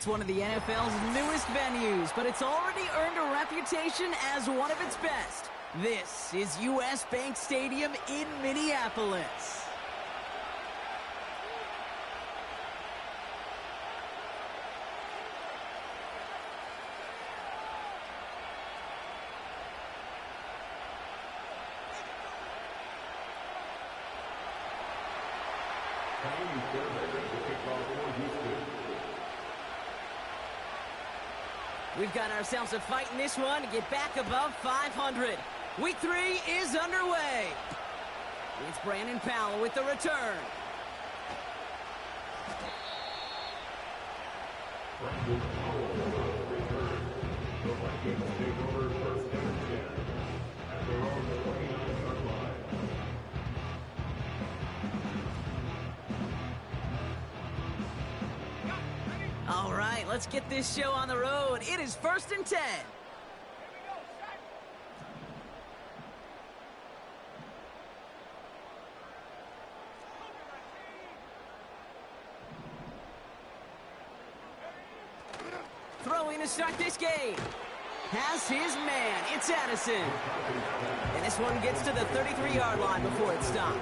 It's one of the NFL's newest venues, but it's already earned a reputation as one of its best. This is US Bank Stadium in Minneapolis. We've got ourselves a fight in this one to get back above 500. Week 3 is underway. It's Brandon Powell with the return. All right, let's get this show on the road. It is 1st and 10. Throwing to start this game. Has his man. It's Addison. And this one gets to the 33-yard line before it's stopped.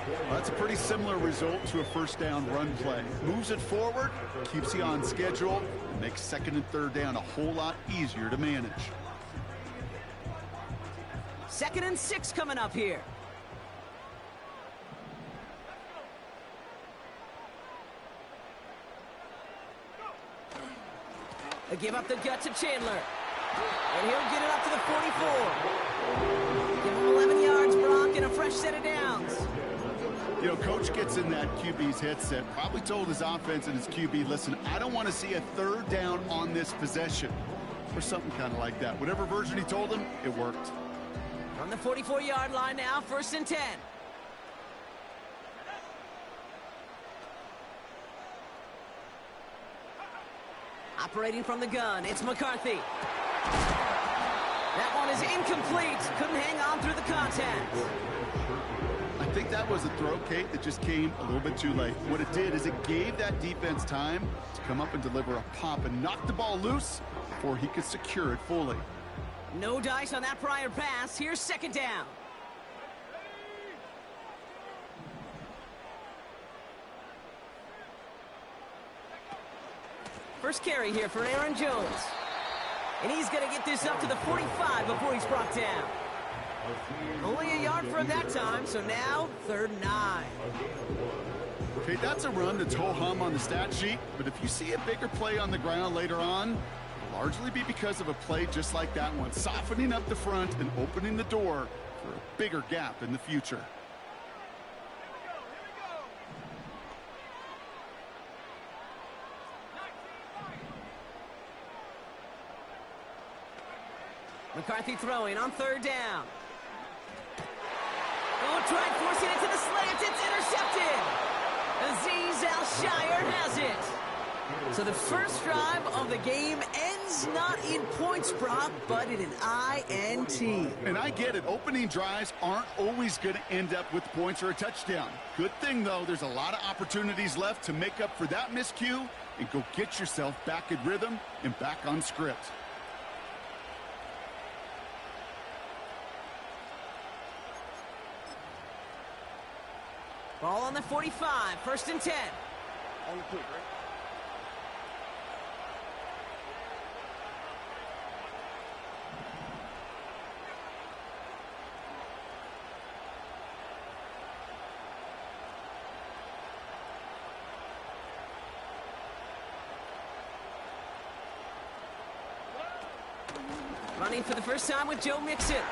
Well, that's a pretty similar result to a first down run play. Moves it forward, keeps you on schedule, and makes 2nd and 3rd down a whole lot easier to manage. 2nd and 6 coming up here. They give up the gut to Chandler. And he'll get it up to the 44. Give him 11 yards, Brock, and a fresh set of downs. You know, coach gets in that QB's headset, probably told his offense and his QB, listen, I don't want to see a 3rd down on this possession. Or something kind of like that. Whatever version he told him, it worked. From the 44-yard line now, 1st and 10. Operating from the gun, it's McCarthy. That one is incomplete. Couldn't hang on through the contact. I think that was a throw, Kate, that just came a little bit too late. What it did is it gave that defense time to come up and deliver a pop and knock the ball loose before he could secure it fully. No dice on that prior pass. Here's 2nd down. First carry here for Aaron Jones. And he's going to get this up to the 45 before he's brought down. Only a yard for him that time, so now 3rd and 9. Okay, that's a run that's ho-hum on the stat sheet, but if you see a bigger play on the ground later on, it'll largely be because of a play just like that one, softening up the front and opening the door for a bigger gap in the future. McCarthy throwing on 3rd down. Oh, tried forcing it to the slant. It's intercepted. Rzsl has it. So the first drive of the game ends not in points, Brock, but in an INT. And I get it. Opening drives aren't always going to end up with points or a touchdown. Good thing, though, there's a lot of opportunities left to make up for that miscue and go get yourself back in rhythm and back on script. Ball on the 45, 1st and 10. On the quick, right? Running for the first time with Joe Mixon.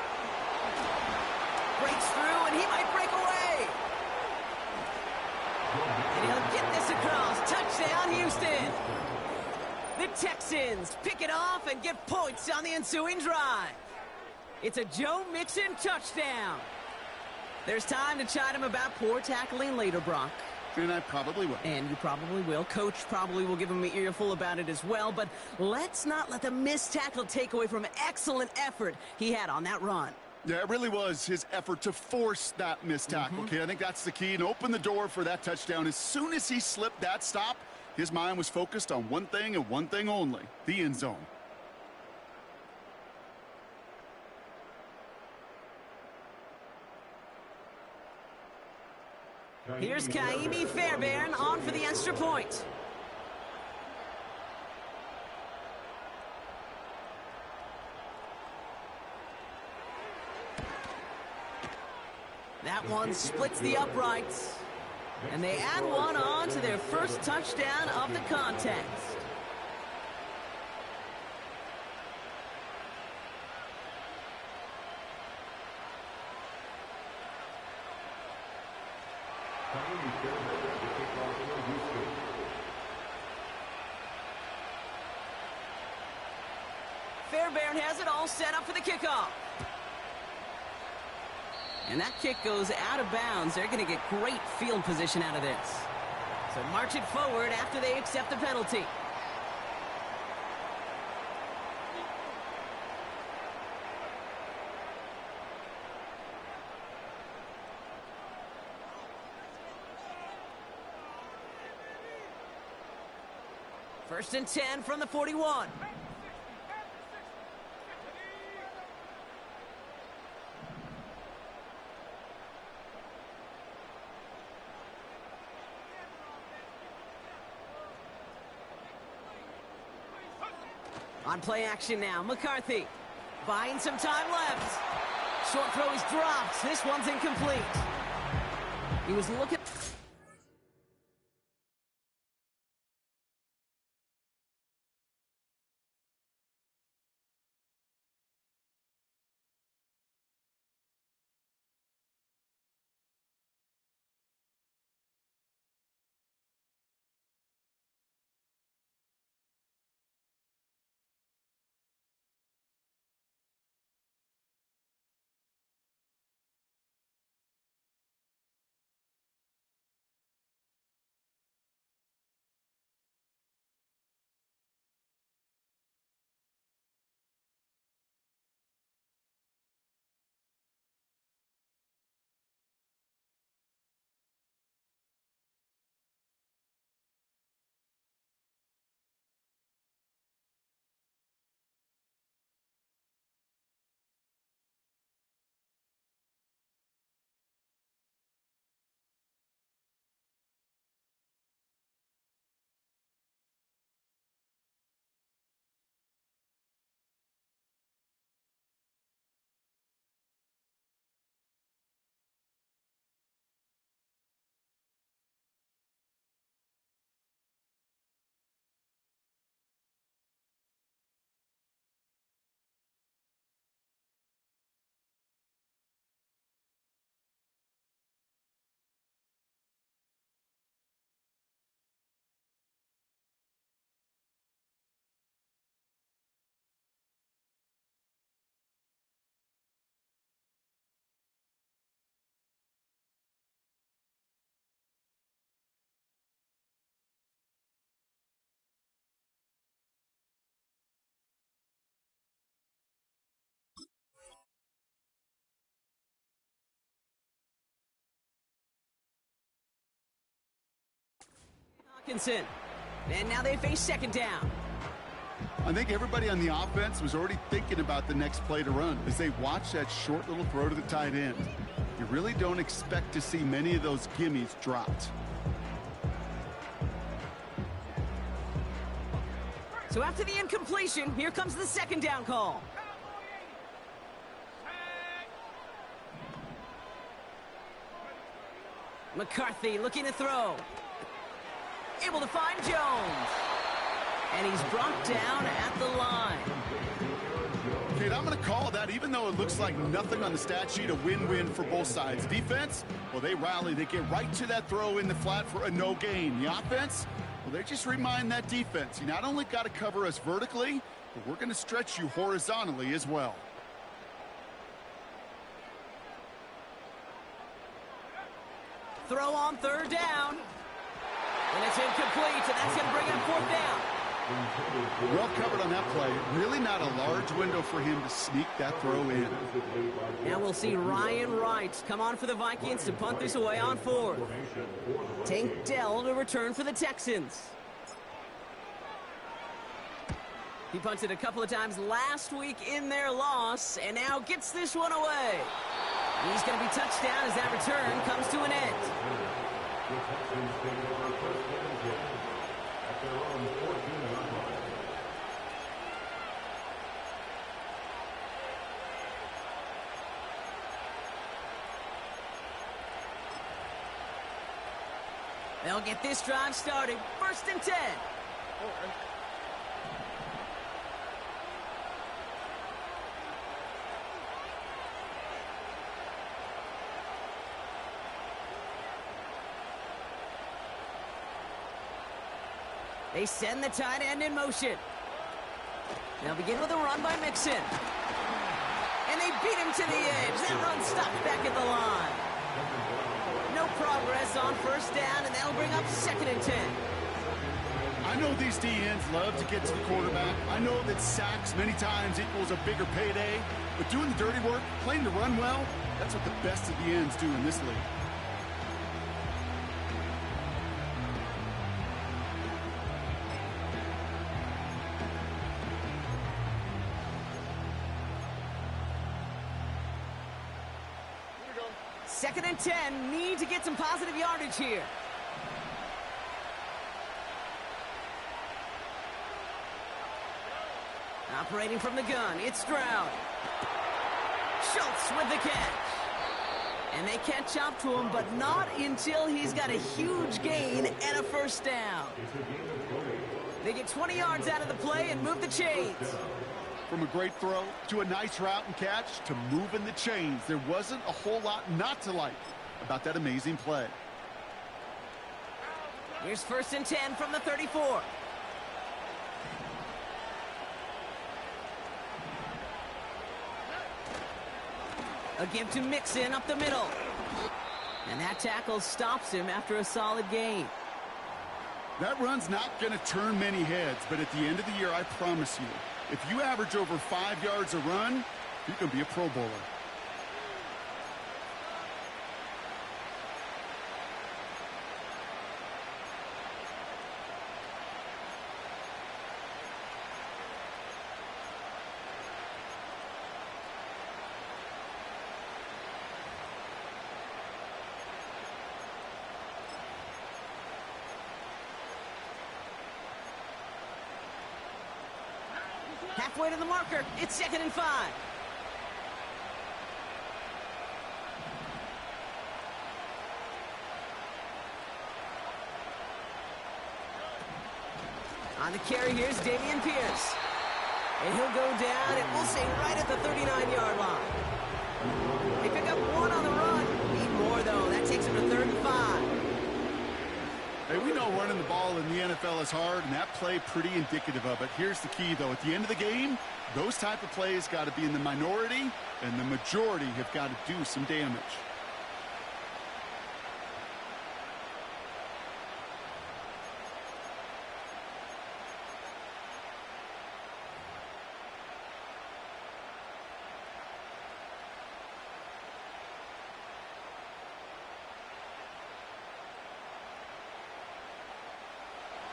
Breaks through, and he might break away. And he'll get this across. Touchdown, Houston. The Texans pick it off and get points on the ensuing drive. It's a Joe Mixon touchdown. There's time to chide him about poor tackling later, Brock. And I probably will. And you probably will. Coach probably will give him an earful about it as well. But let's not let the missed tackle take away from an excellent effort he had on that run. Yeah, it really was his effort to force that missed tackle. Okay, I think that's the key, and open the door for that touchdown. As soon as he slipped that stop, His mind was focused on one thing and one thing only, the end zone. Here's Kaimi Fairbairn on for the extra point. That one splits the uprights. And they add one on to their first touchdown of the contest. Fairbairn has it all set up for the kickoff. And that kick goes out of bounds. They're going to get great field position out of this. So march it forward after they accept the penalty. First and 10 from the 41. On play action now, McCarthy buying some time left. Short throw is dropped. This one's incomplete. He was looking. Hawkinson. And now they face second down. I think everybody on the offense was already thinking about the next play to run as they watch that short little throw to the tight end. You really don't expect to see many of those gimmies dropped. So after the incompletion, here comes the second down call. McCarthy looking to throw. Able to find Jones. And he's brought down at the line. Kate, I'm going to call that, even though it looks like nothing on the stat sheet, a win-win for both sides. Defense, well, they rally. They get right to that throw in the flat for a no gain. The offense, well, they just remind that defense, you not only got to cover us vertically, but we're going to stretch you horizontally as well. Throw on third down. And it's incomplete, and that's going to bring him fourth down. Well covered on that play. Really not a large window for him to sneak that throw in. Now we'll see Ryan Wright come on for the Vikings to punt this away on fourth. Tank Dell to return for the Texans. He punted a couple of times last week in their loss, and now gets this one away. He's going to be touchdown as that return comes to an end. They'll get this drive started. 1st and 10. They send the tight end in motion. They'll begin with a run by Mixon. And they beat him to the edge. That run stopped back at the line. No progress on 1st down, and that'll bring up 2nd and 10. I know these D-ends love to get to the quarterback. I know that sacks many times equals a bigger payday. But doing the dirty work, playing to run well, that's what the best of the ends do in this league. Second and 10, need to get some positive yardage here. Operating from the gun, it's Stroud. Schultz with the catch. And they catch up to him, but not until he's got a huge gain and a 1st down. They get 20 yards out of the play and move the chains. From a great throw to a nice route and catch to moving the chains, there wasn't a whole lot not to like about that amazing play. Here's 1st and 10 from the 34. A give to Mixon up the middle. And that tackle stops him after a solid gain. That run's not going to turn many heads, but at the end of the year, I promise you, if you average over 5 yards a run, you're going to be a Pro Bowler. Halfway to the marker, it's 2nd and 5. On the carry, here's Dameon Pierce. And he'll go down, and we'll say right at the 39-yard line. They pick up 1 on the run. Need more, though. That takes him to 3rd and 5. Hey, we know running the ball in the NFL is hard, and that play pretty indicative of it. Here's the key, though. At the end of the game, those type of plays got to be in the minority, and the majority have got to do some damage.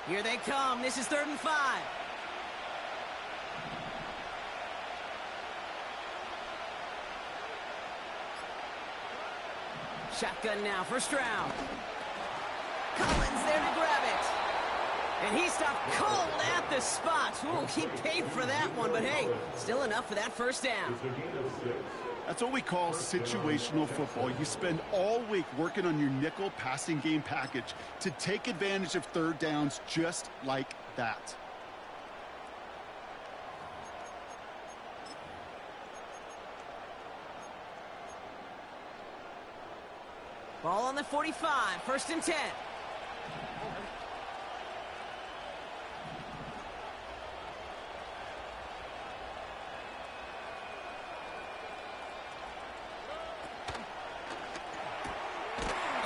Here they come. This is 3rd and 5. Shotgun now for Stroud. Collins there to grab it. And he stopped cold at the spot. Ooh, he paid for that one, but hey, still enough for that 1st down. That's what we call situational football. You spend all week working on your nickel passing game package to take advantage of 3rd downs just like that. Ball on the 45, 1st and 10.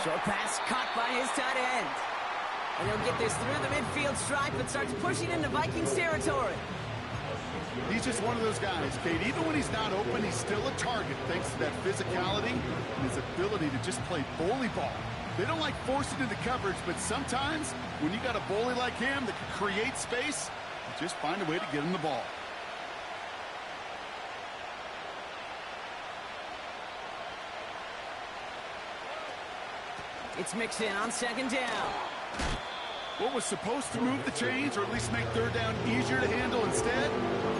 Short pass caught by his tight end. And he'll get this through the midfield stripe and starts pushing into Vikings territory. He's just one of those guys, Kate. Even when he's not open, he's still a target thanks to that physicality and his ability to just play bully ball. They don't like forcing into coverage, but sometimes when you got a bully like him that can create space, you just find a way to get him the ball. It's mixed in on second down. What was supposed to move the chains, or at least make third down easier to handle, instead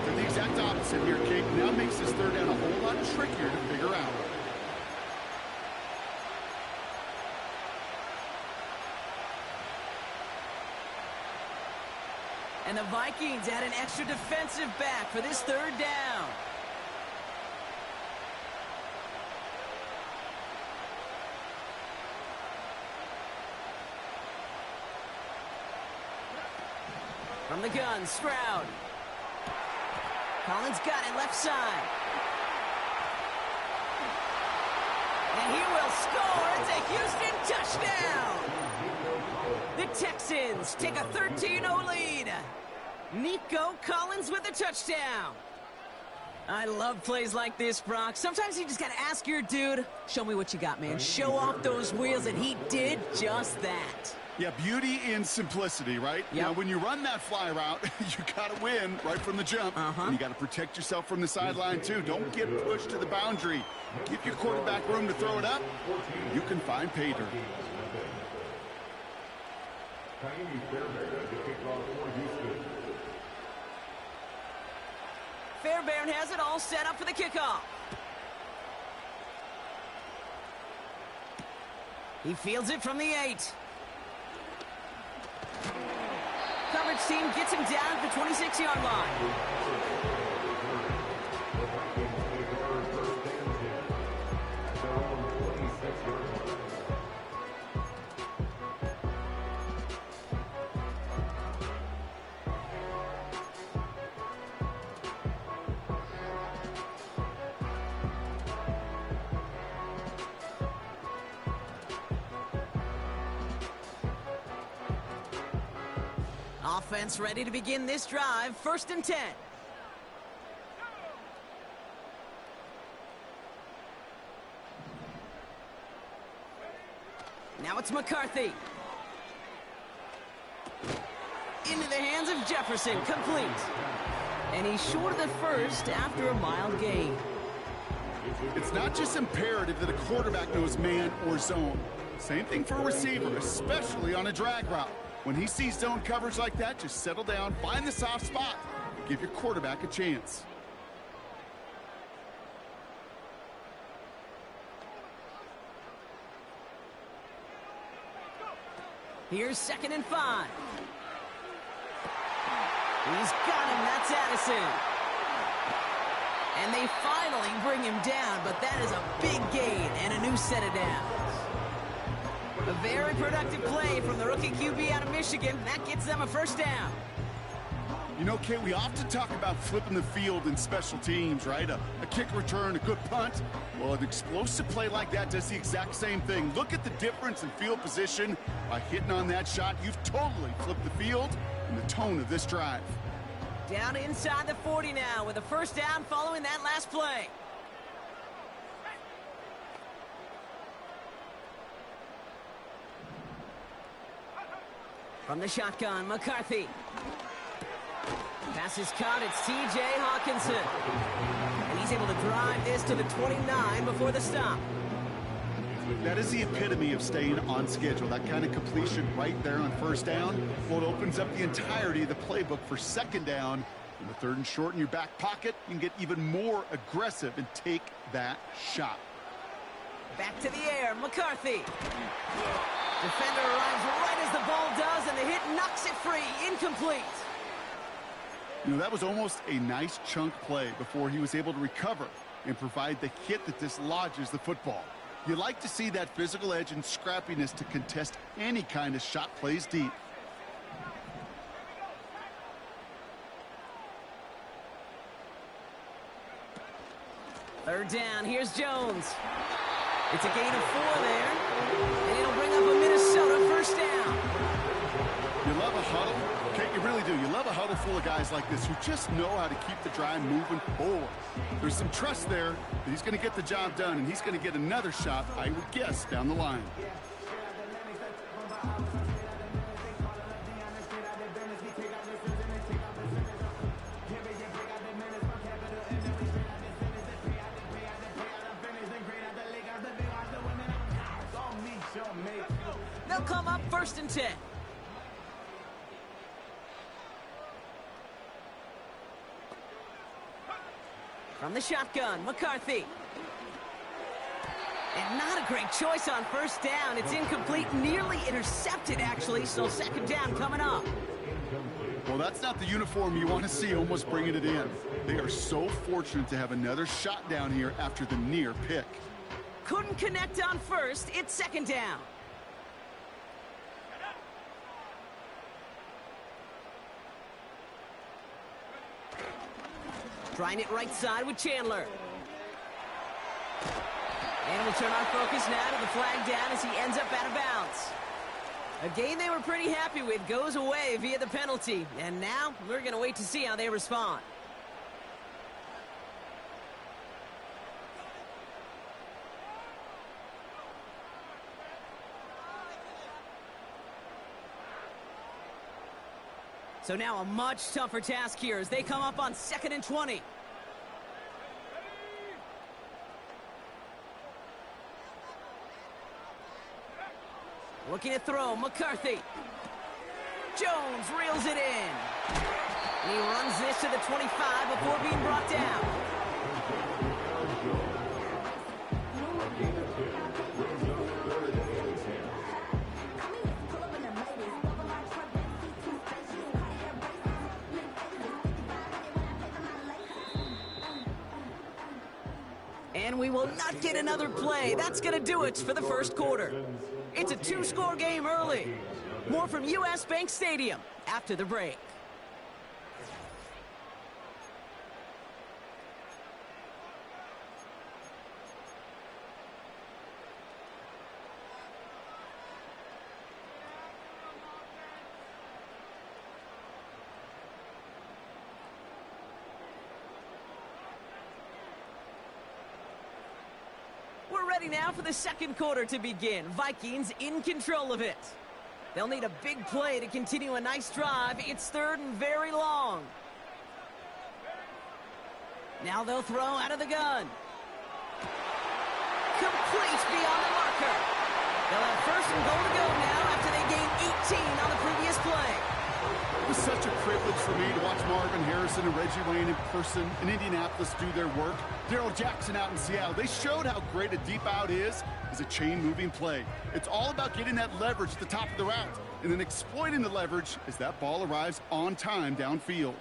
did the exact opposite here, Kate. Now makes this third down a whole lot trickier to figure out. And the Vikings add an extra defensive back for this third down. From the gun, Stroud. Collins got it left side. And he will score. It's a Houston touchdown. The Texans take a 13-0 lead. Nico Collins with the touchdown. I love plays like this, Brock. Sometimes you just got to ask your dude, show me what you got, man. Show off those wheels, and he did just that. Yeah, beauty in simplicity, right? Yep. Now, when you run that fly route, you got to win right from the jump. And you got to protect yourself from the sideline, too. Don't get pushed to the boundary. Give your quarterback room to throw it up. You can find pay dirt. Fairbairn has it all set up for the kickoff. He fields it from the 8. Coverage team gets him down at the 26-yard line. Offense ready to begin this drive. 1st and 10. Now it's McCarthy. Into the hands of Jefferson. Complete. And he's short of the first after a mild gain. It's not just imperative that a quarterback knows man or zone. Same thing for a receiver, especially on a drag route. When he sees zone coverage like that, just settle down, find the soft spot, give your quarterback a chance. Here's 2nd and 5. He's got him. That's Addison. And they finally bring him down, but that is a big gain and a new set of downs. A very productive play from the rookie QB out of Michigan. That gets them a 1st down. You know, Kate, we often talk about flipping the field in special teams, right? A kick return, a good punt. Well, an explosive play like that does the exact same thing. Look at the difference in field position. By hitting on that shot, you've totally flipped the field and the tone of this drive. Down inside the 40 now with a 1st down following that last play. From the shotgun, McCarthy. Pass is caught. It's T.J. Hawkinson. And he's able to drive this to the 29 before the stop. That is the epitome of staying on schedule. That kind of completion right there on 1st down. Well, it opens up the entirety of the playbook for 2nd down. In the 3rd and short in your back pocket, you can get even more aggressive and take that shot. Back to the air, McCarthy. Defender arrives right as the ball does, and the hit knocks it free. Incomplete. You know, that was almost a nice chunk play before he was able to recover and provide the hit that dislodges the football. You like to see that physical edge and scrappiness to contest any kind of shot plays deep. Third down, here's Jones. It's a gain of 4 there, and it'll bring up a Minnesota 1st down. You love a huddle? Okay, you really do. You love a huddle full of guys like this who just know how to keep the drive moving forward. There's some trust there that he's going to get the job done, and he's going to get another shot, I would guess, down the line. They'll come up 1st and 10. From the shotgun, McCarthy. And not a great choice on 1st down. It's incomplete, nearly intercepted, actually, so 2nd down coming up. Well, that's not the uniform you want to see almost bringing it in. They are so fortunate to have another shot down here after the near pick. Couldn't connect on 1st. It's 2nd down. Trying it right side with Chandler. And we'll turn our focus now to the flag down as he ends up out of bounds. A game they were pretty happy with goes away via the penalty. And now we're going to wait to see how they respond. So now a much tougher task here as they come up on 2nd and 20. Looking to throw, McCarthy. Jones reels it in. And he runs this to the 25 before being brought down. And we will not get another play. That's going to do it for the 1st quarter. It's a 2-score game early. More from US Bank Stadium after the break. We're ready now for the 2nd quarter to begin. Vikings in control of it. They'll need a big play to continue a nice drive. It's 3rd and very long. Now they'll throw out of the gun. Complete beyond the marker. They'll have 1st and goal to go now after they gained 18 on the previous play. It was such a privilege for me to watch Marvin Harrison and Reggie Wayne in person in Indianapolis do their work. Darrell Jackson out in Seattle. They showed how great a deep out is as a chain-moving play. It's all about getting that leverage at the top of the route and then exploiting the leverage as that ball arrives on time downfield.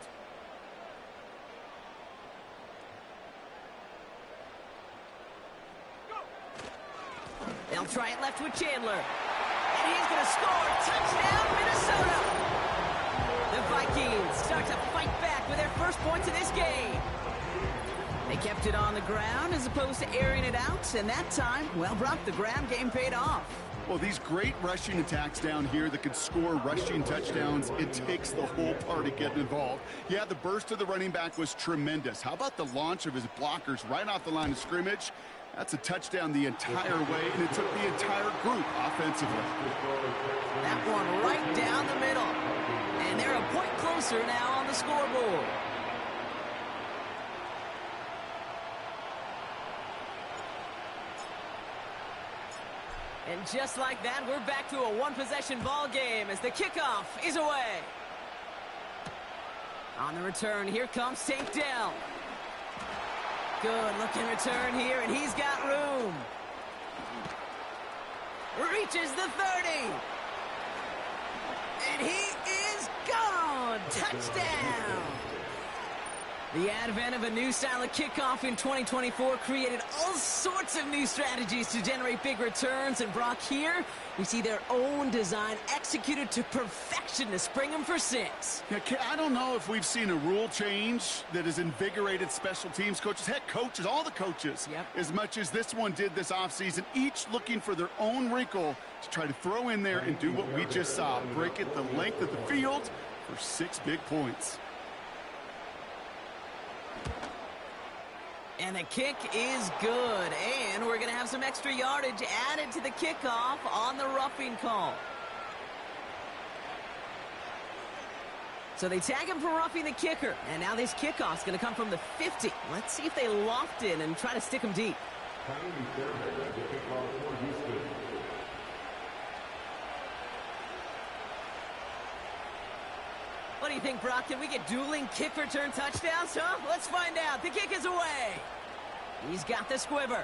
They'll try it left with Chandler. And he's going to score. Touchdown, Minnesota! The Vikings start to fight back with their 1st points of this game. They kept it on the ground as opposed to airing it out, and that time, well, Brock, the ground game paid off. Well, these great rushing attacks down here that could score rushing touchdowns, it takes the whole party getting involved. Yeah, the burst of the running back was tremendous. How about the launch of his blockers right off the line of scrimmage? That's a touchdown the entire way, and it took the entire group offensively. That one right down the middle. And they're a point closer now on the scoreboard. And just like that, we're back to a one-possession ball game as the kickoff is away. On the return, here comes St. Dell. Good looking return here, and he's got room. Reaches the 30. And he is gone. Touchdown. The advent of a new style of kickoff in 2024 created all sorts of new strategies to generate big returns. And Brock, here we see their own design executed to perfection to spring them for 6. Yeah, I don't know if we've seen a rule change that has invigorated special teams coaches, head coaches, all the coaches, as much as this one did this offseason, each looking for their own wrinkle to try to throw in there and do what we just saw, break it the length of the field for 6 big points. And the kick is good. And we're going to have some extra yardage added to the kickoff on the roughing call. So they tag him for roughing the kicker. And now this kickoff's going to come from the 50. Let's see if they loft in and try to stick him deep. you think, Brock? Can we get dueling kick return touchdowns, huh? Let's find out. The kick is away. He's got the squiver.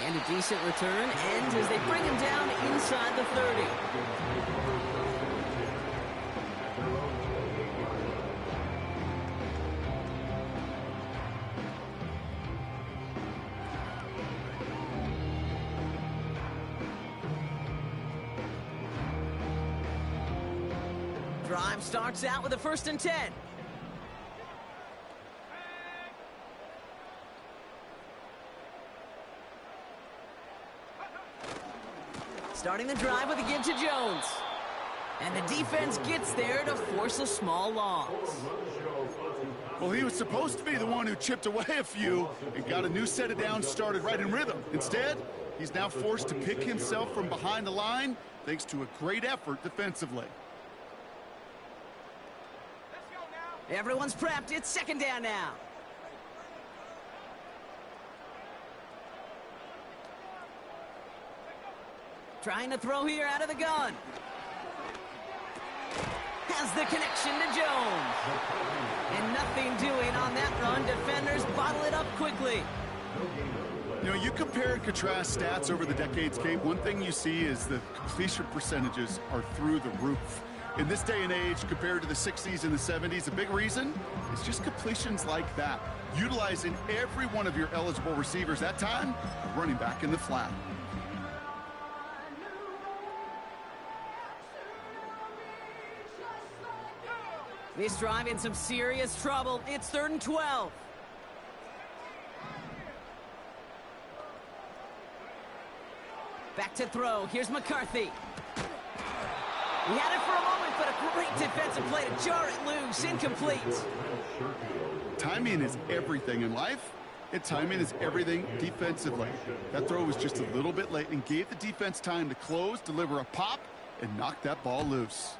And a decent return ends as they bring him down inside the 30. Drive starts out with a 1st and 10. Starting the drive with a give to Jones. And the defense gets there to force a small loss. Well, he was supposed to be the one who chipped away a few and got a new set of downs started right in rhythm. Instead, he's now forced to pick himself from behind the line thanks to a great effort defensively. Everyone's prepped. It's 2nd down now. Trying to throw here out of the gun. Has the connection to Jones. And nothing doing on that run. Defenders bottle it up quickly. You know, you compare and contrast stats over the decades, Kate. One thing you see is the completion percentages are through the roof. In this day and age, compared to the 60s and the 70s, a big reason is just completions like that. Utilizing every one of your eligible receivers that time, running back in the flat. This drive in some serious trouble. It's 3rd and 12. Back to throw. Here's McCarthy. He had it for a moment, but a great defensive play to jar it loose. Incomplete. Timing is everything in life, and timing is everything defensively. That throw was just a little bit late and gave the defense time to close, deliver a pop, and knock that ball loose.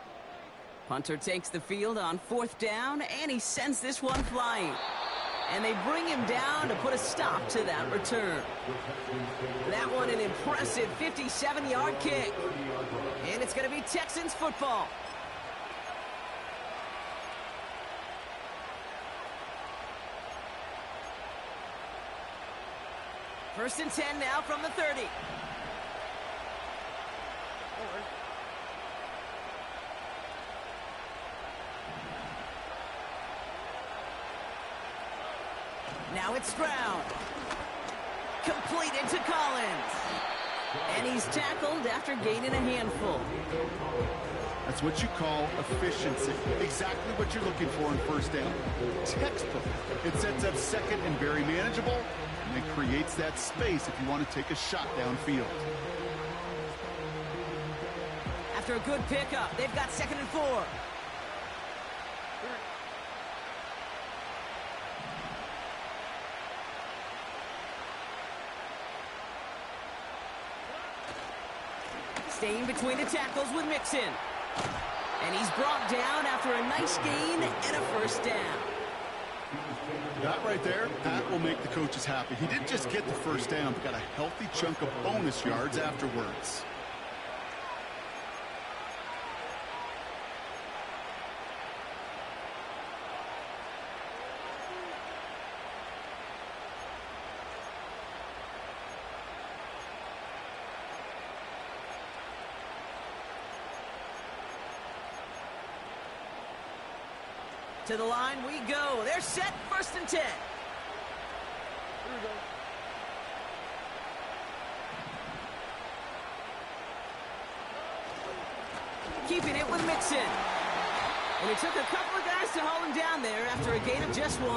Punter takes the field on 4th down, and he sends this one flying. And they bring him down to put a stop to that return. That one an impressive 57-yard kick. And it's going to be Texans football. First and 10 now from the 30. Now it's Stroud. Completed to Collins. And he's tackled after gaining a handful. That's what you call efficiency. Exactly what you're looking for in 1st down. Textbook. It sets up 2nd and very manageable, and it creates that space if you want to take a shot downfield. After a good pickup, they've got 2nd and 4. Staying between the tackles with Mixon. And he's brought down after a nice gain and a 1st down. That right there, that will make the coaches happy. He didn't just get the 1st down, but got a healthy chunk of bonus yards afterwards. To the line we go. They're set. 1st and 10. Keeping it with Mixon. And it took a couple of guys to hold him down there after a gain of just 1.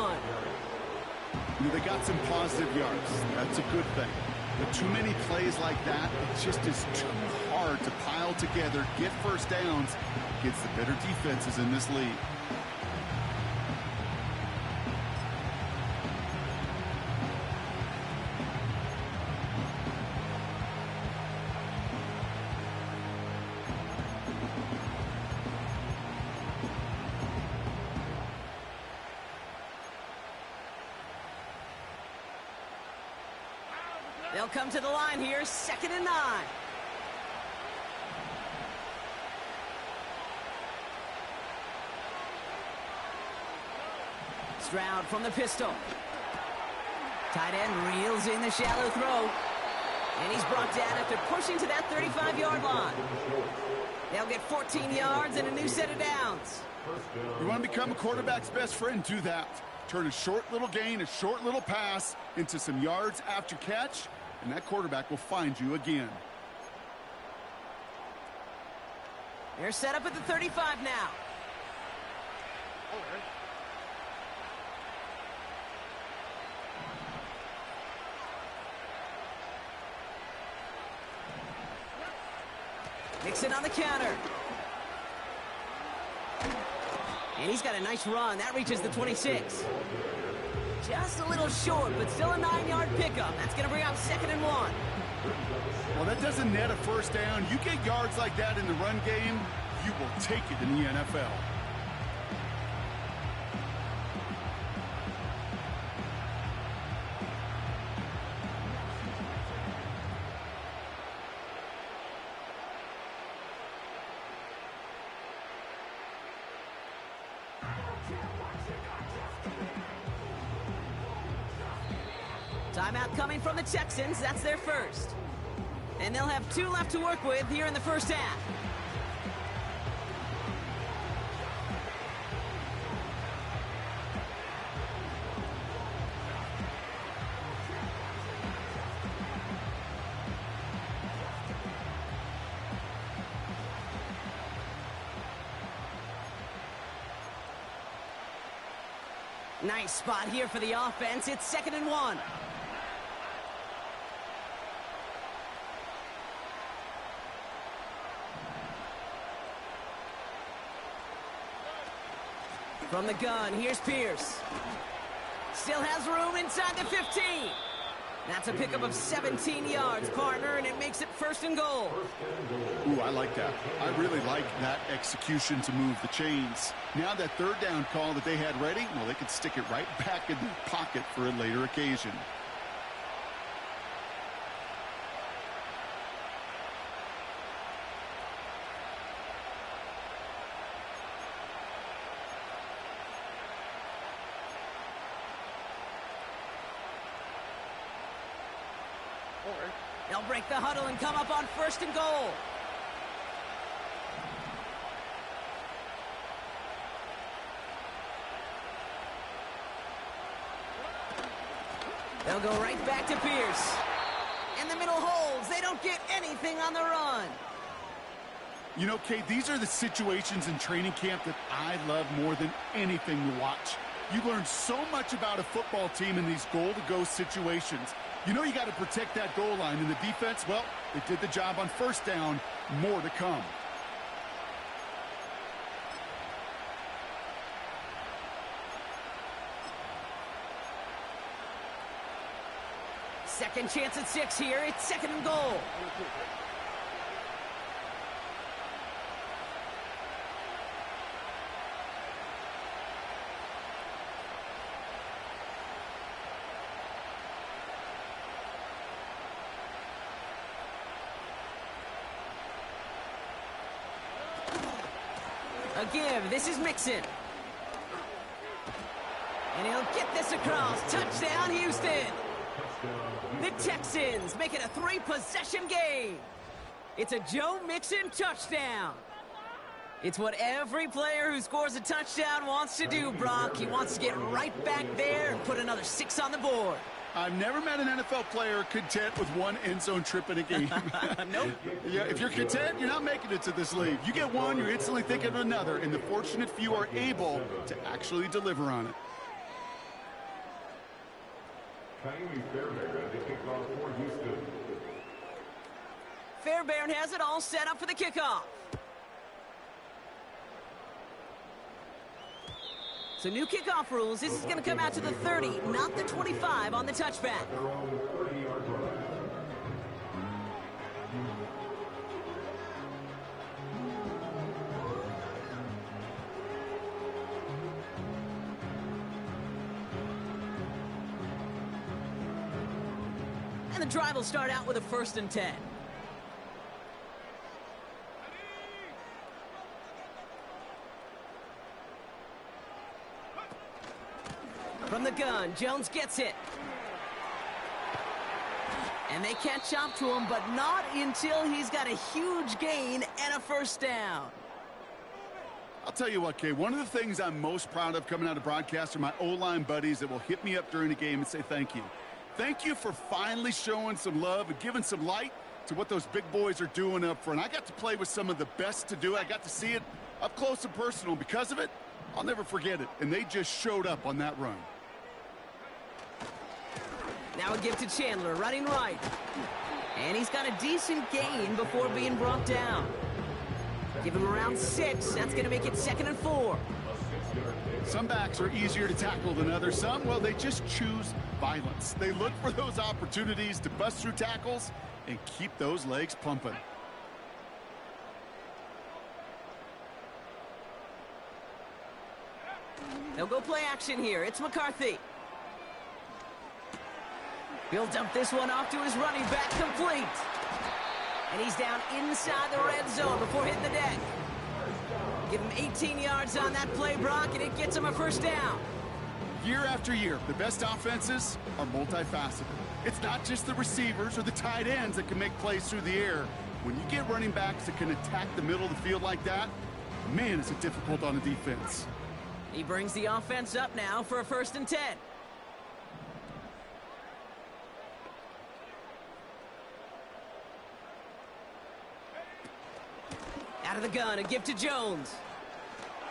You know, they got some positive yards. That's a good thing. But too many plays like that, it just is too hard to pile together, get 1st downs against the better defenses in this league. They'll come to the line here, 2nd and 9. Stroud from the pistol. Tight end reels in the shallow throw. And he's brought down after pushing to that 35-yard line. They'll get 14 yards and a new set of downs. You want to become a quarterback's best friend, do that. Turn a short little gain, a short little pass into some yards after catch, and that quarterback will find you again. They're set up at the 35 now. Mixon on the counter. And he's got a nice run. That reaches the 26. Just a little short, but still a 9-yard pickup. That's going to bring up 2nd and 1. Well, that doesn't net a first down. You get yards like that in the run game, you will take it in the NFL. Timeout coming from the Texans. That's their first. And they'll have 2 left to work with here in the first half. Nice spot here for the offense. It's 2nd and 1. From the gun, here's Pierce. Still has room inside the 15. That's a pickup of 17 yards, partner, and it makes it 1st and goal. Ooh, I like that. I really like that execution to move the chains. Now that 3rd down call that they had ready, well, they could stick it right back in the pocket for a later occasion. They'll break the huddle and come up on 1st and goal. They'll go right back to Pierce. And the middle holds. They don't get anything on the run. You know, Kate, these are the situations in training camp that I love more than anything to watch. You learn so much about a football team in these goal-to-go situations. You know you got to protect that goal line, and the defense, well, they did the job on 1st down. More to come. Second chance at 6 here. It's 2nd and goal. A give. This is Mixon. And he'll get this across. Touchdown, Houston. The Texans make it a 3-possession game. It's a Joe Mixon touchdown. It's what every player who scores a touchdown wants to do, Brock. He wants to get right back there and put another 6 on the board. I've never met an NFL player content with 1 end zone trip in a game. Nope. Yeah, if you're content, you're not making it to this league. You get 1, you're instantly thinking of another, and the fortunate few are able to actually deliver on it. Fairbairn has it all set up for the kickoff. So new kickoff rules. This is going to come out to the 30, not the 25 on the touchback. And the drive will start out with a 1st and 10. From the gun, Jones gets it. And they can't chop to him, but not until he's got a huge gain and a first down. I'll tell you what, Kay, one of the things I'm most proud of coming out of broadcast are my O-line buddies that will hit me up during the game and say thank you. Thank you for finally showing some love and giving some light to what those big boys are doing up front. I got to play with some of the best to do it. I got to see it up close and personal. Because of it, I'll never forget it. And they just showed up on that run. Now a give to Chandler, running right. And he's got a decent gain before being brought down. Give him around 6. That's going to make it 2nd and 4. Some backs are easier to tackle than others. Some, well, they just choose violence. They look for those opportunities to bust through tackles and keep those legs pumping. They'll go play action here. It's McCarthy. He'll dump this one off to his running back, complete. And he's down inside the red zone before hitting the deck. Give him 18 yards on that play, Brock, and it gets him a first down. Year after year, the best offenses are multifaceted. It's not just the receivers or the tight ends that can make plays through the air. When you get running backs that can attack the middle of the field like that, man, is it difficult on the defense. He brings the offense up now for a 1st and 10. Out of the gun, a give to Jones.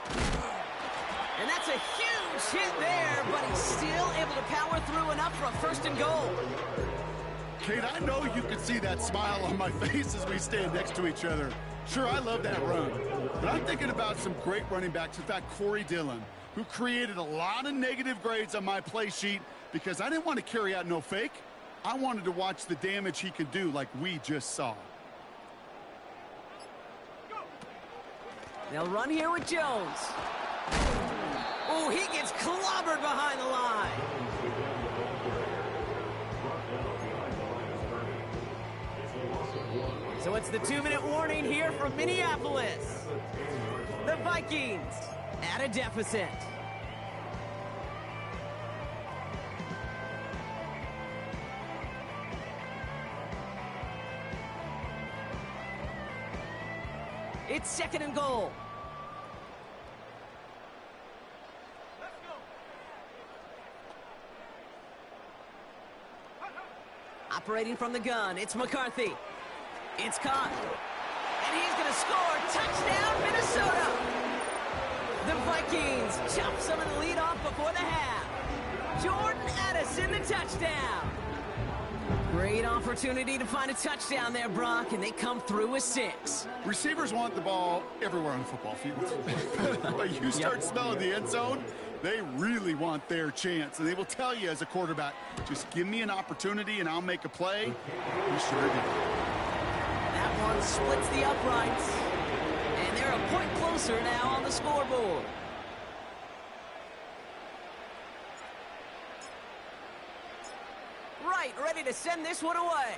And that's a huge hit there, but he's still able to power through enough for a 1st and goal. Kate, I know you can see that smile on my face as we stand next to each other. Sure, I love that run, but I'm thinking about some great running backs. In fact, Corey Dillon, who created a lot of negative grades on my play sheet because I didn't want to carry out no fake. I wanted to watch the damage he could do like we just saw. They'll run here with Jones. Oh, he gets clobbered behind the line. So it's the 2-minute warning here from Minneapolis. The Vikings at a deficit. It's 2nd and goal. Operating from the gun, it's McCarthy. It's caught. And he's going to score. Touchdown, Minnesota. The Vikings chop some of the lead off before the half. Jordan Addison, the touchdown. Great opportunity to find a touchdown there, Brock, and they come through with 6. Receivers want the ball everywhere on the football field. But you start smelling the end zone, they really want their chance. And they will tell you as a quarterback, just give me an opportunity and I'll make a play. He sure did. That one splits the uprights. And they're a point closer now on the scoreboard. Right, ready to send this one away.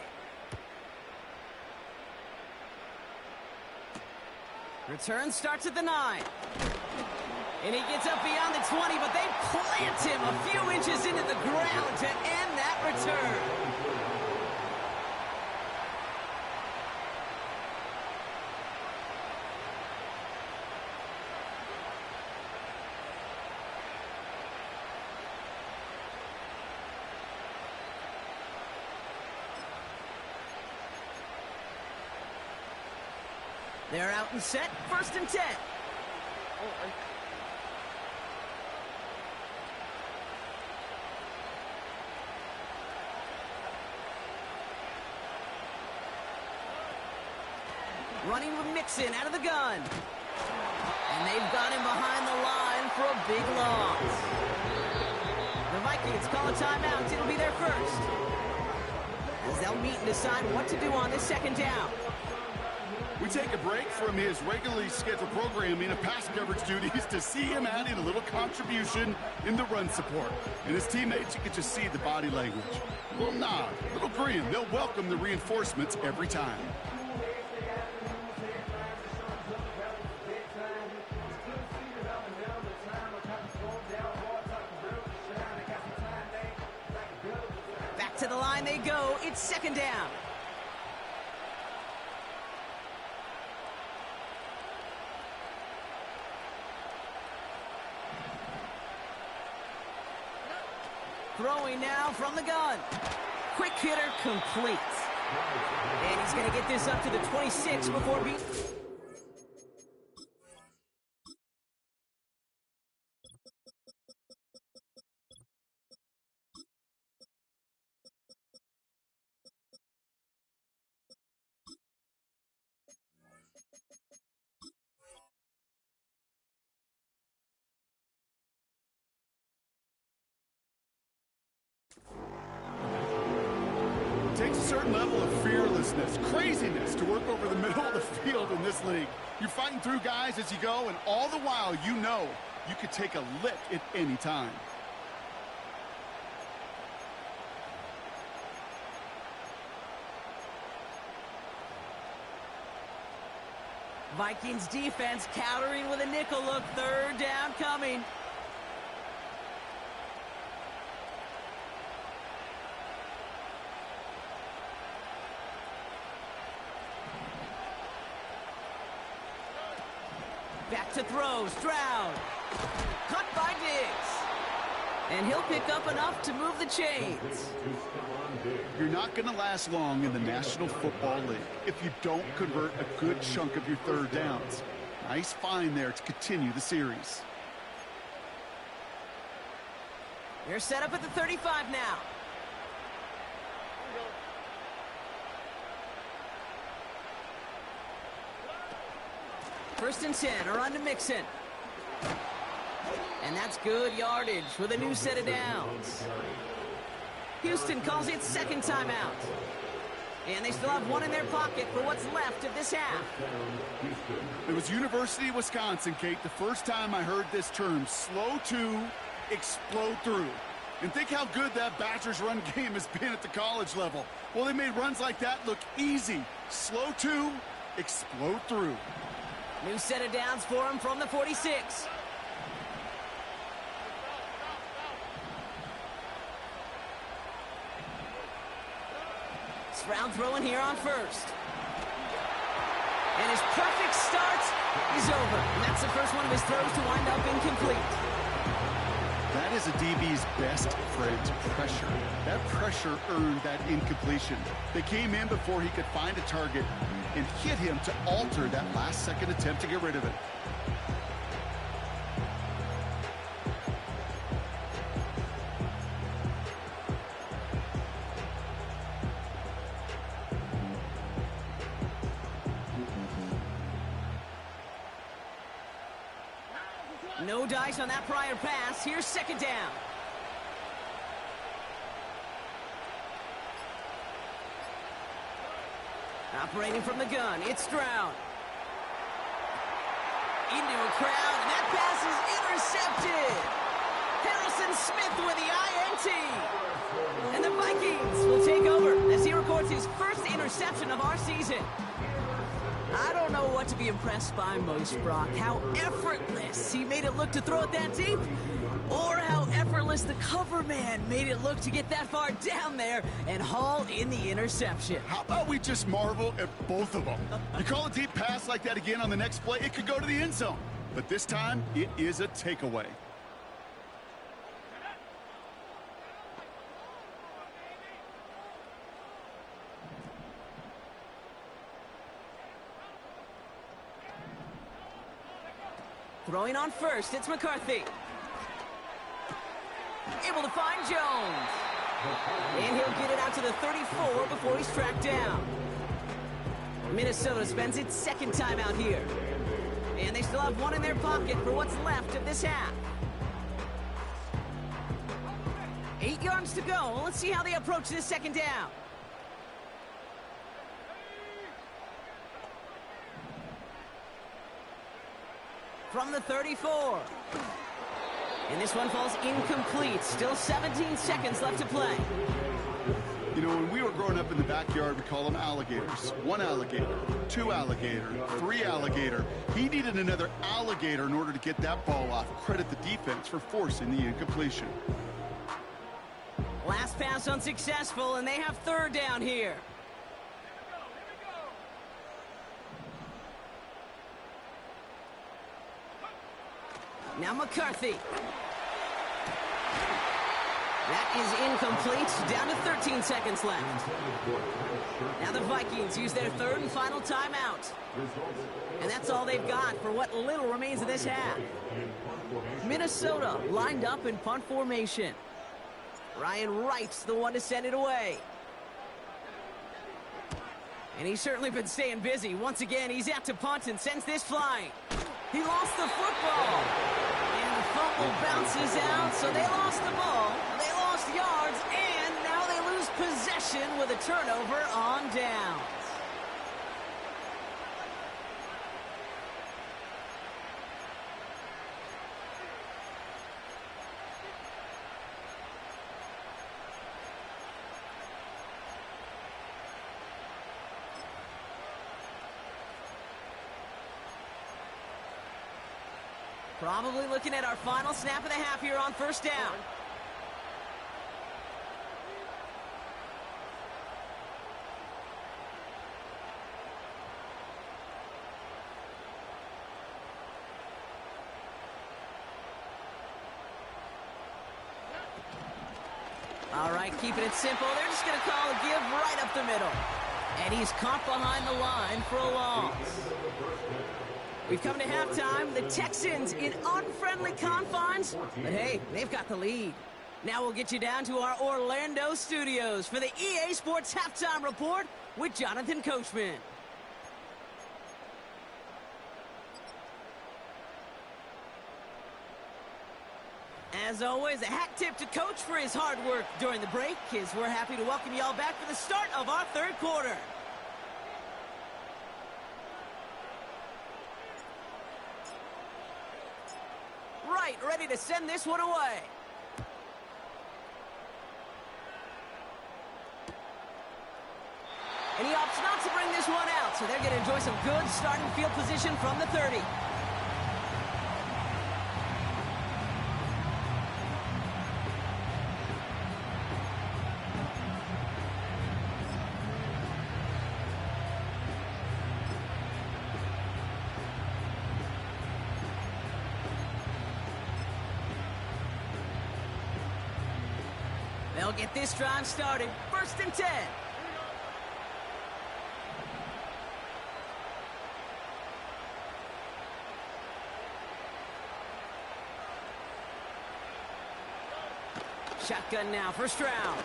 Return starts at the 9. And he gets up beyond the 20, but they plant him a few inches into the ground to end that return. They're out and set, 1st and 10. Running with Mixon out of the gun. And they've got him behind the line for a big loss. The Vikings call a timeout. It'll be their first. As they'll meet and decide what to do on this 2nd down. We take a break from his regularly scheduled programming of pass coverage duties to see him adding a little contribution in the run support. And his teammates, you can just see the body language. A little nod, a little grin. They'll welcome the reinforcements every time. to the line they go. It's second down. Throwing now from the gun. Quick hitter complete. And he's going to get this up to the 26 before being... It takes a certain level of fearlessness, craziness to work over the middle of the field in this league. You're fighting through guys as you go, and all the while you know you could take a lick at any time. Vikings defense countering with a nickel look. Third down coming. Back to throw. Stroud. Cut by Diggs. And he'll pick up enough to move the chains. You're not going to last long in the National Football League if you don't convert a good chunk of your third downs. Nice find there to continue the series. They're set up at the 35 now. First and 10, a run to Mixon. And that's good yardage with a new set of downs. Houston calls it second timeout. And they still have one in their pocket for what's left of this half. It was University of Wisconsin, Kate, the first time I heard this term, slow to explode through. And think how good that Badgers run game has been at the college level. Well, they made runs like that look easy. Slow to explode through. New set of downs for him from the 46. Stroud throwing here on first. And his perfect start is over. And that's the first one of his throws to wind up incomplete. That is a DB's best friend, pressure. That pressure earned that incompletion. They came in before he could find a target and hit him to alter that last-second attempt to get rid of it. No dice on that prior pass. Here's second down. Operating from the gun, it's Stroud. Into a crowd, and that pass is intercepted. Harrison Smith with the INT. And the Vikings will take over as he records his first interception of our season. I don't know what to be impressed by most, Brock. How effortless he made it look to throw it that deep, or how effortless the cover man made it look to get that far down there and haul in the interception. How about we just marvel at both of them? You call a deep pass like that again on the next play, it could go to the end zone. But this time, it is a takeaway. Throwing on first, it's McCarthy. Able to find Jones. And he'll get it out to the 34 before he's tracked down. Minnesota spends its second timeout here. And they still have one in their pocket for what's left of this half. 8 yards to go. Let's see how they approach this second down. From the 34. And this one falls incomplete. Still 17 seconds left to play. You know, when we were growing up in the backyard, we call them alligators. One alligator, two alligator, three alligator. He needed another alligator in order to get that ball off. Credit the defense for forcing the incompletion. Last pass unsuccessful, and they have third down here. Now McCarthy. That is incomplete. Down to 13 seconds left. Now the Vikings use their third and final timeout. And that's all they've got for what little remains of this half. Minnesota lined up in punt formation. Ryan Wright's the one to send it away. And he's certainly been staying busy. Once again, he's out to punt and sends this flying. He lost the football. And the fumble bounces out, so they lost the ball. They lost yards, and now they lose possession with a turnover on downs. Probably looking at our final snap of the half here on first down. All right, keeping it simple. They're just going to call a give right up the middle. And he's caught behind the line for a loss. We've come to halftime. The Texans in unfriendly confines. But hey, they've got the lead. Now we'll get you down to our Orlando studios for the EA Sports Halftime Report with Jonathan Coachman. As always, a hat tip to Coach for his hard work during the break, as we're happy to welcome you all back for the start of our third quarter. Right, ready to send this one away. And he opts not to bring this one out, so they're going to enjoy some good starting field position from the 30. They'll get this drive started. First and 10. Shotgun now, first round.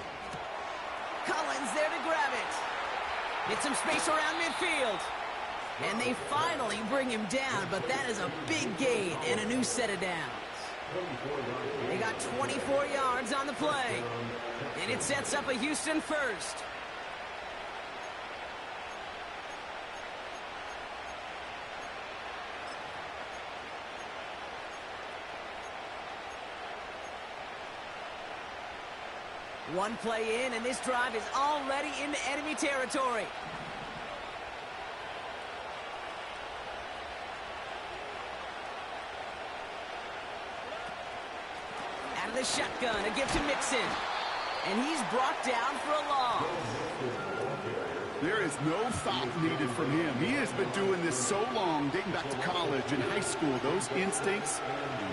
Collins there to grab it. Get some space around midfield. And they finally bring him down, but that is a big gain and a new set of downs. They got 24 yards on the play. And it sets up a Houston first. One play in, and this drive is already into enemy territory. Out of the shotgun, a give to Mixon. And he's brought down for a loss. There is no thought needed from him. He has been doing this so long, dating back to college and high school. Those instincts,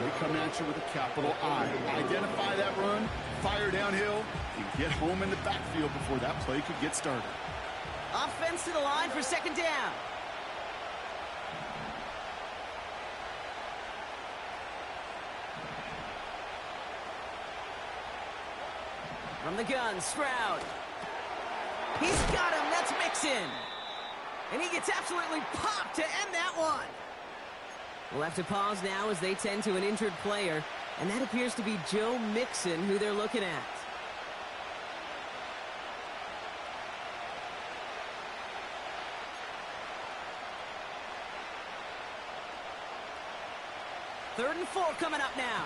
they come at you with a capital I. Identify that run, fire downhill, and get home in the backfield before that play could get started. Offense to the line for second down. From the gun, Stroud. He's got him. That's Mixon. And he gets absolutely popped to end that one. We'll have to pause now as they tend to an injured player. And that appears to be Joe Mixon, who they're looking at. Third and 4 coming up now.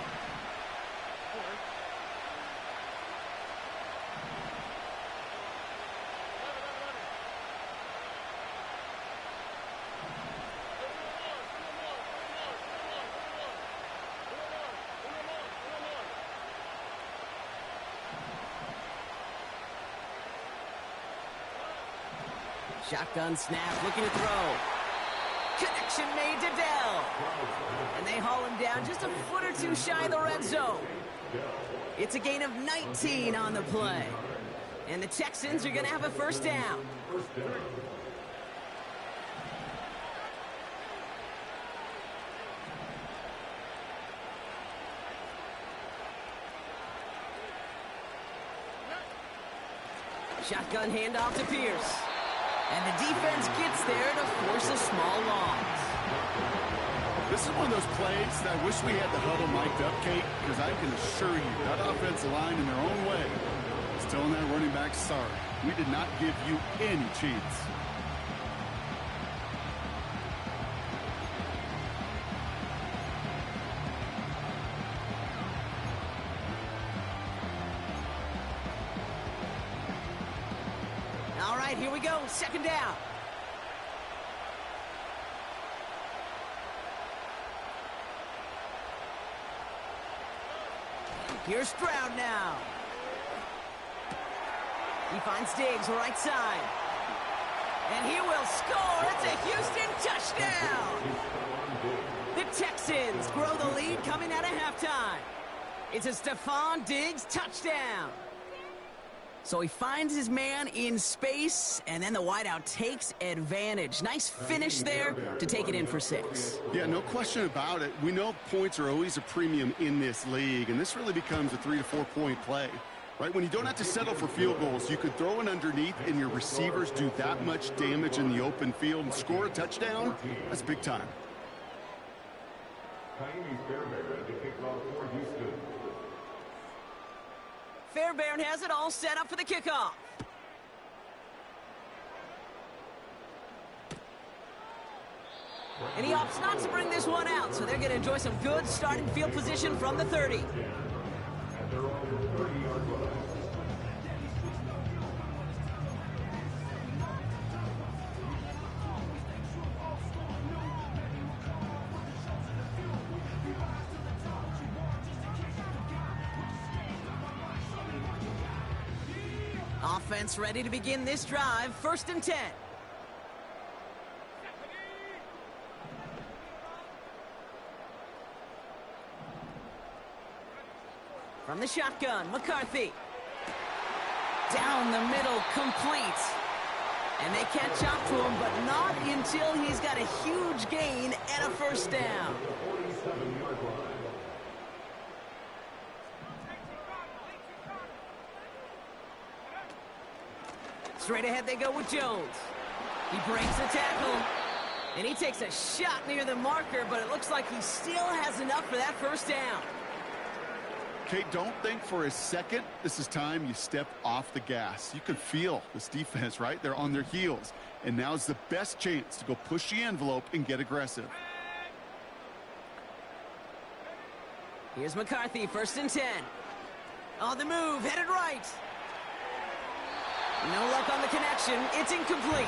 Shotgun snap, looking to throw. Connection made to Dell. And they haul him down just a foot or two shy of the red zone. It's a gain of 19 on the play. And the Texans are going to have a first down. Shotgun handoff to Pierce. And the defense gets there to force a small loss. This is one of those plays that I wish we had the huddle mic'd up, Kate, because I can assure you that offensive line in their own way is telling that running back, sorry, we did not give you any chance. All right, here we go. Second down. Here's Stroud now. He finds Diggs right side. And he will score. It's a Houston touchdown. The Texans grow the lead coming out of halftime. It's a Stephon Diggs touchdown. So he finds his man in space, and then the wideout takes advantage. Nice finish there to take it in for 6. Yeah, no question about it. We know points are always a premium in this league, and this really becomes a 3 to 4 point play. Right, when you don't have to settle for field goals, you could throw it underneath and your receivers do that much damage in the open field and score a touchdown. That's big time. Fairbairn has it all set up for the kickoff. And he opts not to bring this one out, so they're going to enjoy some good starting field position from the 30. Offense ready to begin this drive. 1st and 10. From the shotgun, McCarthy. Down the middle, complete. And they catch up to him, but not until he's got a huge gain and a first down. Straight ahead they go with Jones. He breaks the tackle, and he takes a shot near the marker, but it looks like he still has enough for that first down. Kate, don't think for a second this is time you step off the gas. You can feel this defense, right? They're on their heels, and now's the best chance to go push the envelope and get aggressive. Here's McCarthy, 1st and 10. On the move, headed right. No luck on the connection. It's incomplete.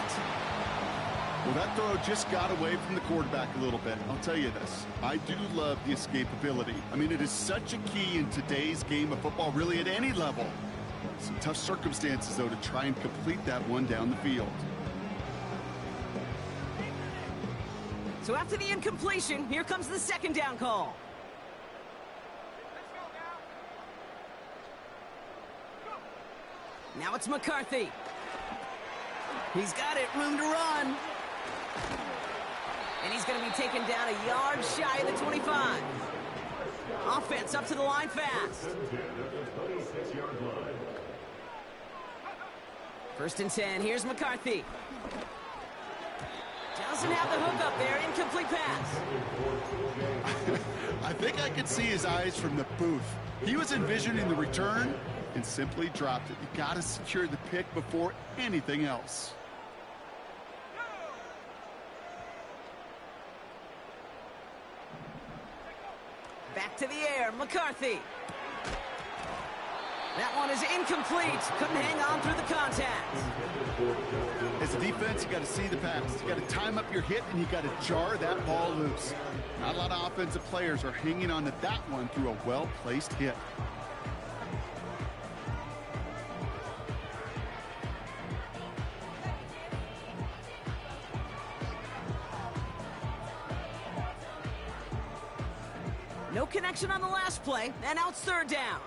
Well, that throw just got away from the quarterback a little bit. I'll tell you this. I do love the escapability. I mean, it is such a key in today's game of football, really at any level. Some tough circumstances, though, to try and complete that one down the field. So after the incompletion, here comes the 2nd down call. Now it's McCarthy. He's got it, room to run. And he's going to be taken down a yard shy of the 25. Offense up to the line fast. 1st and 10, here's McCarthy. Doesn't have the hook up there, incomplete pass. I think I could see his eyes from the booth. He was envisioning the return and simply dropped it. You got to secure the pick before anything else. Back to the air, McCarthy. That one is incomplete. Couldn't hang on through the contact. As a defense, you got to see the pass. You got to time up your hit, and you got to jar that ball loose. Not a lot of offensive players are hanging on to that one through a well-placed hit. action on the last play, and now it's third down.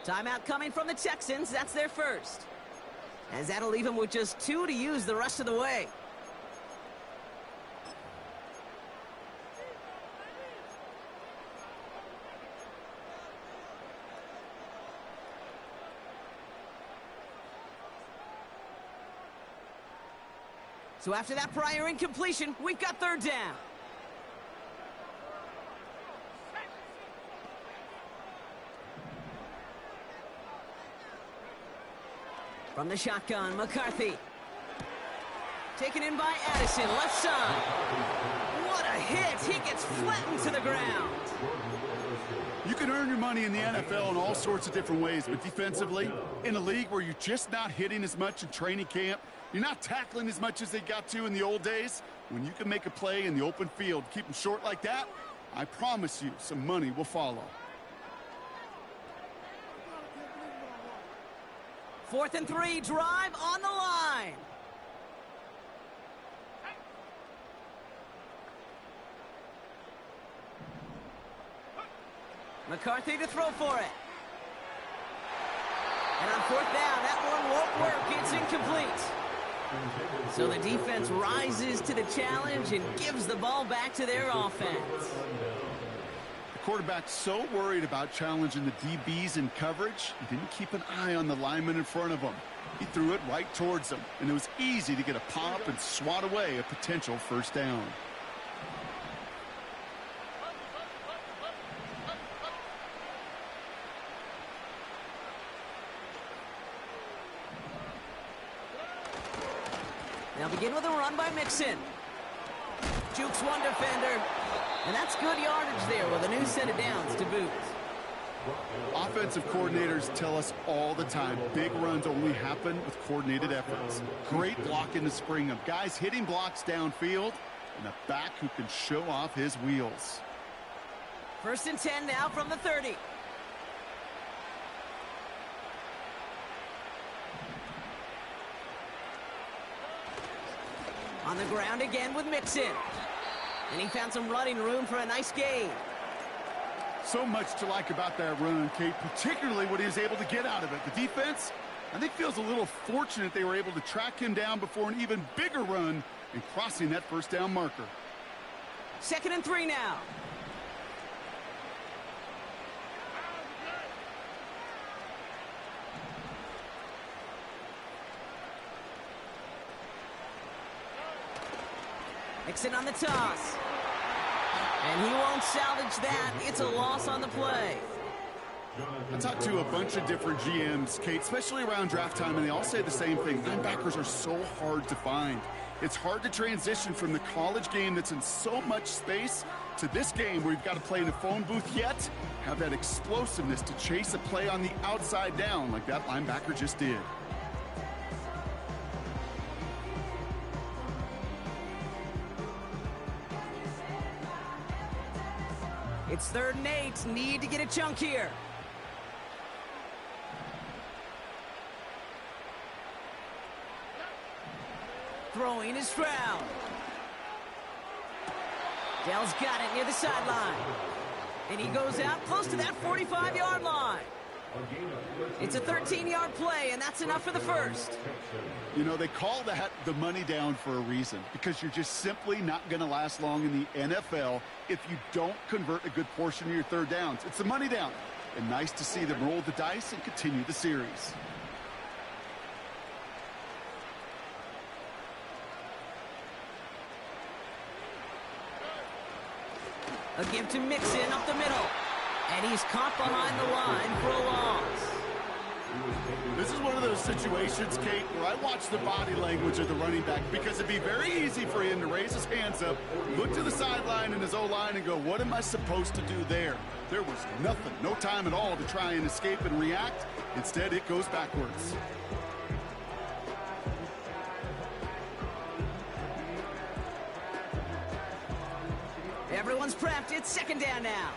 Timeout coming from the Texans. That's their first. As that'll leave them with just 2 to use the rest of the way. So after that prior incompletion, we've got third down. From the shotgun, McCarthy. Taken in by Addison, left side. What a hit! He gets flattened to the ground. You can earn your money in the NFL in all sorts of different ways, but defensively, in a league where you're just not hitting as much in training camp, you're not tackling as much as they got to in the old days, when you can make a play in the open field, keep them short like that, I promise you some money will follow. 4th and 3, drive on the line. McCarthy to throw for it. And on 4th down, that one won't work. It's incomplete. So the defense rises to the challenge and gives the ball back to their offense. The quarterback's so worried about challenging the DBs in coverage, he didn't keep an eye on the lineman in front of him. He threw it right towards him, and it was easy to get a pop and swat away a potential first down. They'll begin with a run by Mixon. Jukes one defender. And that's good yardage there with a new set of downs to boot. Offensive coordinators tell us all the time, big runs only happen with coordinated efforts. Great block in the spring of guys hitting blocks downfield and a back who can show off his wheels. 1st and 10 now from the 30. On the ground again with Mixon. And he found some running room for a nice gain. So much to like about that run, Kate, particularly what he was able to get out of it. The defense, I think, feels a little fortunate they were able to track him down before an even bigger run and crossing that first down marker. 2nd and 3 now. Mixon on the toss. And he won't salvage that. It's a loss on the play. I talked to a bunch of different GMs, Kate, especially around draft time, and they all say the same thing. Linebackers are so hard to find. It's hard to transition from the college game that's in so much space to this game where you've got to play in a phone booth, yet have that explosiveness to chase a play on the outside down like that linebacker just did. It's 3rd and 8. Need to get a chunk here. Throwing is Rzsl. Dell's got it near the sideline. And he goes out close to that 45-yard line. It's a 13-yard play, and that's enough for the first. You know, they call that the money down for a reason, because you're just simply not going to last long in the NFL if you don't convert a good portion of your third downs. It's the money down. And nice to see them roll the dice and continue the series. A give to Mixon up the middle. And he's caught behind the line for a loss. This is one of those situations, Kate, where I watch the body language of the running back, because it'd be very easy for him to raise his hands up, look to the sideline in his O-line and go, what am I supposed to do there? There was nothing, no time at all to try and escape and react. Instead, it goes backwards. Everyone's prepped. It's 2nd down now.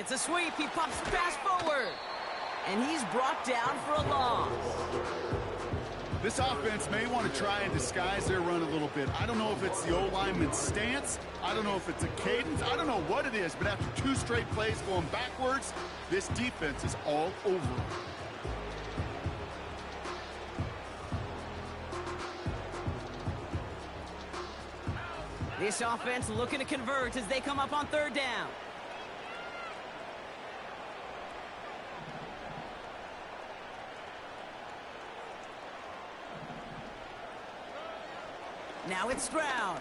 It's a sweep. He pops the pass forward. And he's brought down for a loss. This offense may want to try and disguise their run a little bit. I don't know if it's the O-lineman's stance. I don't know if it's a cadence. I don't know what it is, but after 2 straight plays going backwards, this defense is all over them. This offense looking to convert as they come up on 3rd down. Now it's Stroud.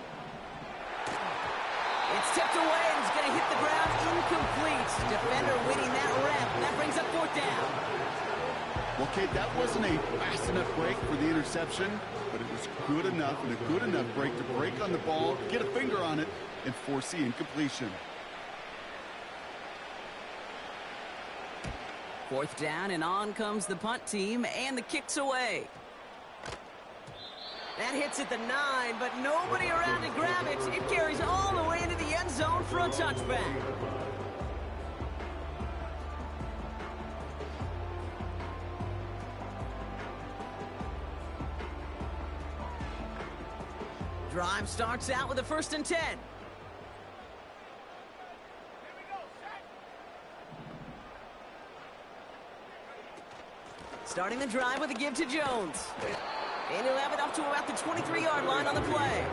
It's tipped away and it's going to hit the ground incomplete. Defender winning that rep. That brings up 4th down. Well, Kate, that wasn't a fast enough break for the interception, but it was good enough and a good enough break to break on the ball, get a finger on it, and force the incompletion. 4th down, and on comes the punt team, and the kick's away. That hits at the 9, but nobody around to grab it. It carries all the way into the end zone for a touchback. Drive starts out with a 1st and 10. Starting the drive with a give to Jones. And he'll have it up to about the 23-yard line on the play.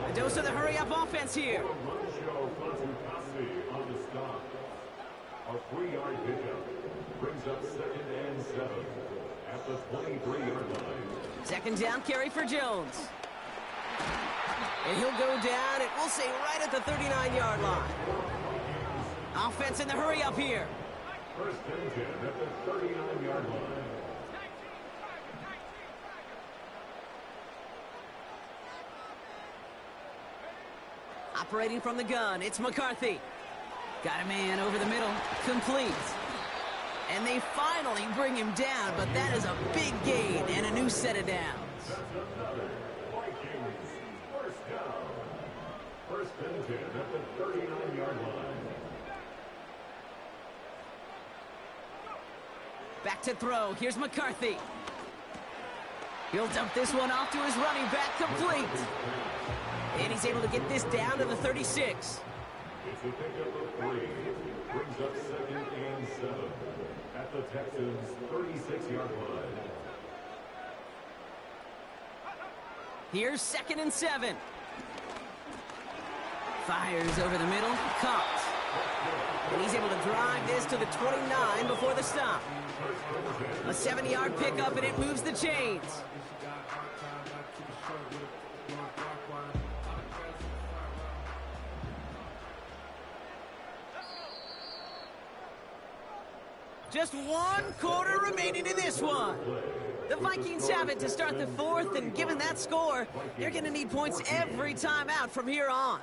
A dose of the hurry-up offense here. A 3-yard pickup brings up 2nd and 7 at the 23-yard line. 2nd down carry for Jones. And he'll go down, and we'll say right at the 39-yard line. Offense in the hurry-up here. 1st and 10 at the 39-yard line. Operating from the gun, it's McCarthy. Got a man over the middle, complete. And they finally bring him down, but that is a big gain and a new set of downs. Vikings, 1st down. 1st and 10 at the 39-yard line. Back to throw, here's McCarthy. He'll dump this one off to his running back, complete. And he's able to get this down to the 36. It's a pickup of 3. Brings up 2nd and 7 at the Texans' 36-yard line. Here's 2nd and 7. Fires over the middle, caught. And he's able to drive this to the 29 before the stop. A 70-yard pickup, and it moves the chains. Just 1 quarter remaining in this one. The Vikings have it to start the 4th, and given that score, they're going to need points every time out from here on.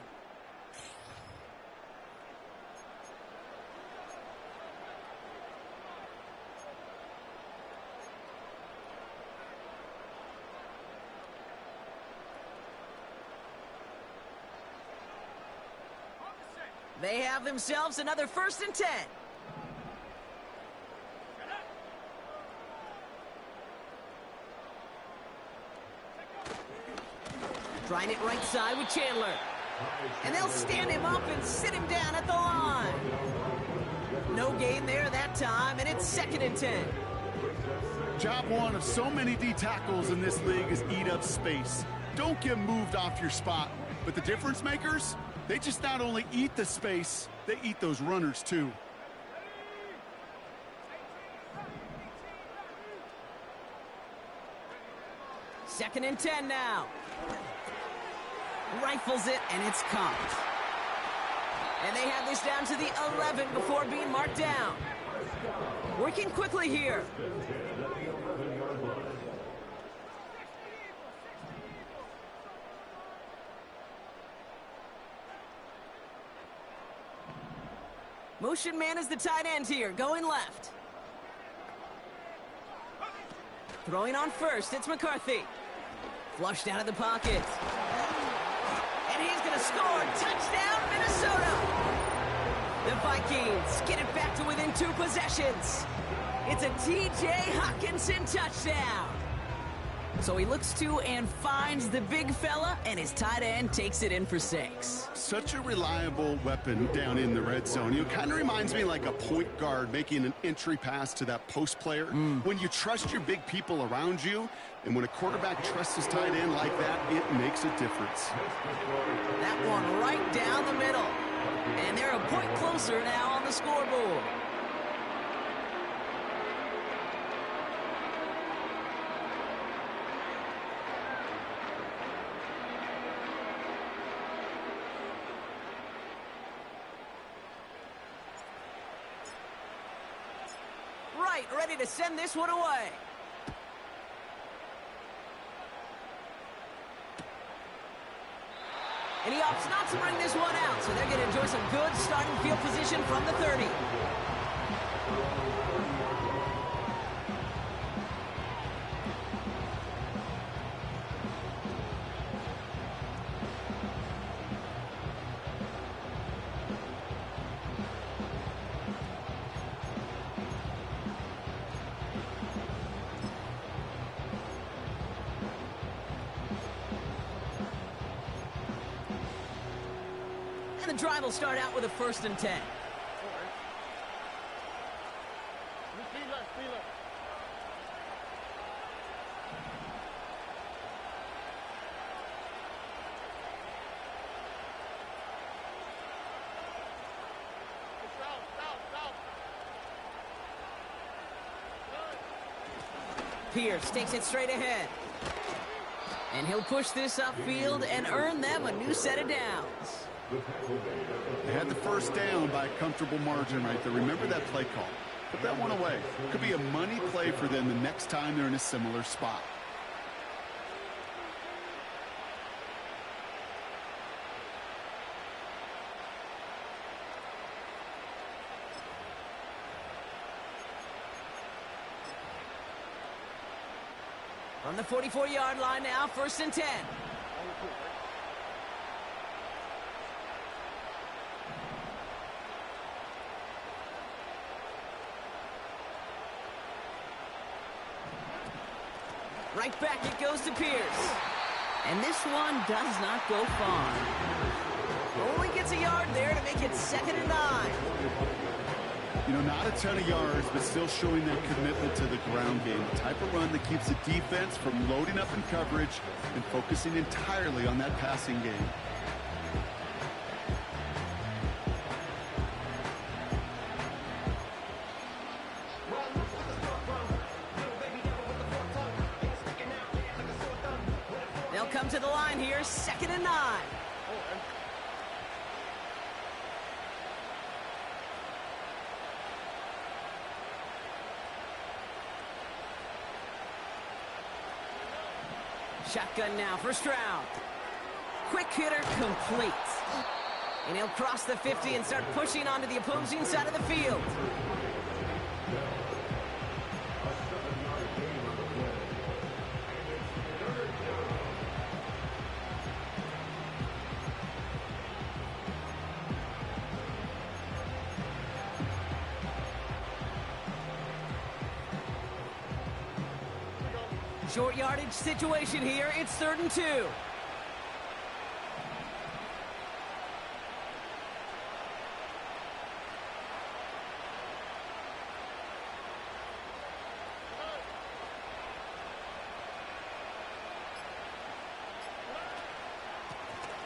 They have themselves another 1st and 10. Trying it right side with Chandler. And they'll stand him up and sit him down at the line. No gain there that time, and it's 2nd and 10. Job 1 of so many D tackles in this league is eat up space. Don't get moved off your spot. But the difference makers, they just not only eat the space, they eat those runners too. Second and 10 now. Rifles it, and it's caught. And they have this down to the 11 before being marked down. Working quickly here. Motion man is the tight end here, going left. Throwing on first, it's McCarthy. Flushed out of the pocket. And he's going to score. Touchdown, Minnesota. The Vikings get it back to within 2 possessions. It's a T.J. Hockenson touchdown. So he looks to and finds the big fella, and his tight end takes it in for 6. Such a reliable weapon down in the red zone. It kind of reminds me like a point guard making an entry pass to that post player. When you trust your big people around you, and when a quarterback trusts his tight end like that, it makes a difference. That one right down the middle. And they're a point closer now on the scoreboard. Right, ready to send this one away. And he opts not to bring this one out, so they're going to enjoy some good starting field position from the 30. And the drive will start out with a 1st and 10. Pierce takes it straight ahead. And he'll push this upfield and earn them a new set of downs. They had the first down by a comfortable margin right there. Remember that play call. Put that one away. Could be a money play for them the next time they're in a similar spot. From the 44-yard line now, 1st and 10. Right back it goes to Pierce. And this one does not go far. Only gets a yard there to make it 2nd and 9. You know, not a ton of yards, but still showing that commitment to the ground game. The type of run that keeps the defense from loading up in coverage and focusing entirely on that passing game. They'll come to the line here, 2nd and 9. Shotgun now, 1st round. Quick hitter complete. And he'll cross the 50 and start pushing onto the opposing side of the field. Short yardage situation here. It's 3rd and 2.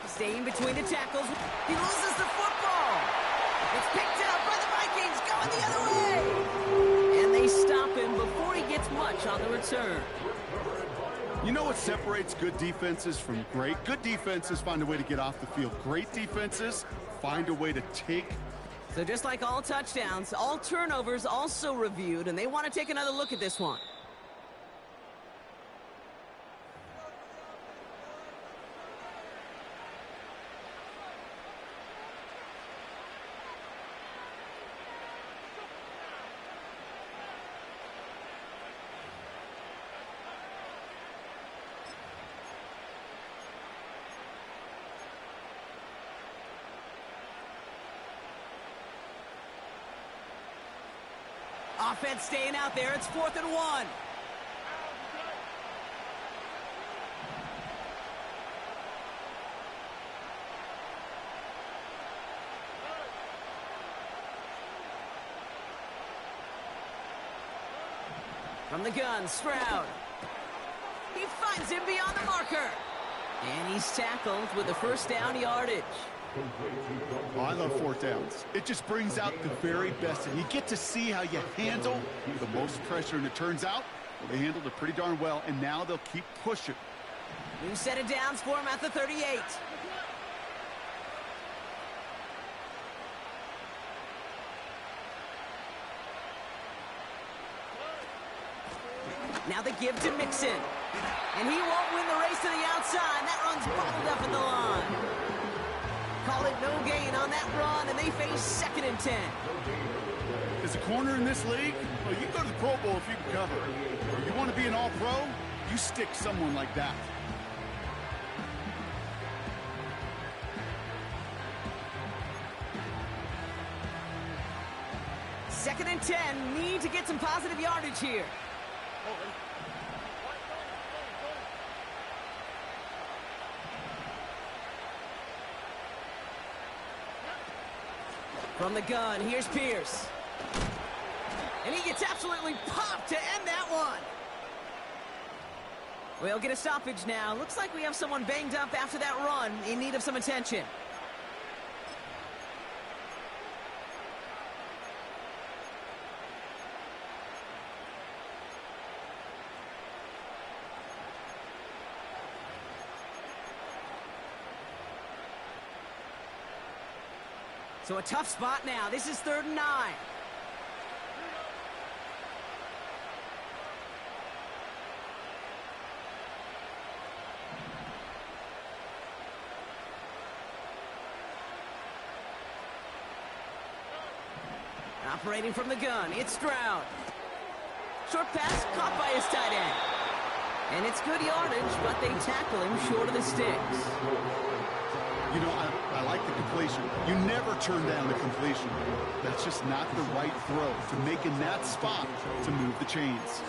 Staying between the tackles. He loses the football. It's picked up by the Vikings, going the other way. And they stop him before he gets much on the return. You know what separates good defenses from great? Good defenses find a way to get off the field. Great defenses find a way to take. So just like all touchdowns, all turnovers also reviewed, and they want to take another look at this one. Offense staying out there. It's 4th and 1. From the gun, Stroud. He finds him beyond the marker. And he's tackled with the first down yardage. Oh, I love 4th downs. It just brings out the very best, and you get to see how you handle the most pressure, and it turns out they handled it pretty darn well, and now they'll keep pushing. New set of downs for him at the 38. Now the give to Mixon. And he won't win the race to the outside. That run's bobbled up at the line. Call it no gain on that run, and they face 2nd and 10. As a corner in this league, well, you can go to the Pro Bowl if you can cover. Or you want to be an all-pro, you stick someone like that. Second and 10, need to get some positive yardage here. From the gun, here's Pierce. And he gets absolutely popped to end that one. We'll get a stoppage now. Looks like we have someone banged up after that run, in need of some attention. So a tough spot now. This is 3rd and 9. Operating from the gun, it's Stroud. Short pass caught by his tight end. And it's good yardage, but they tackle him short of the sticks. You know, I like the completion. You never turn down the completion. That's just not the right throw to make in that spot to move the chains.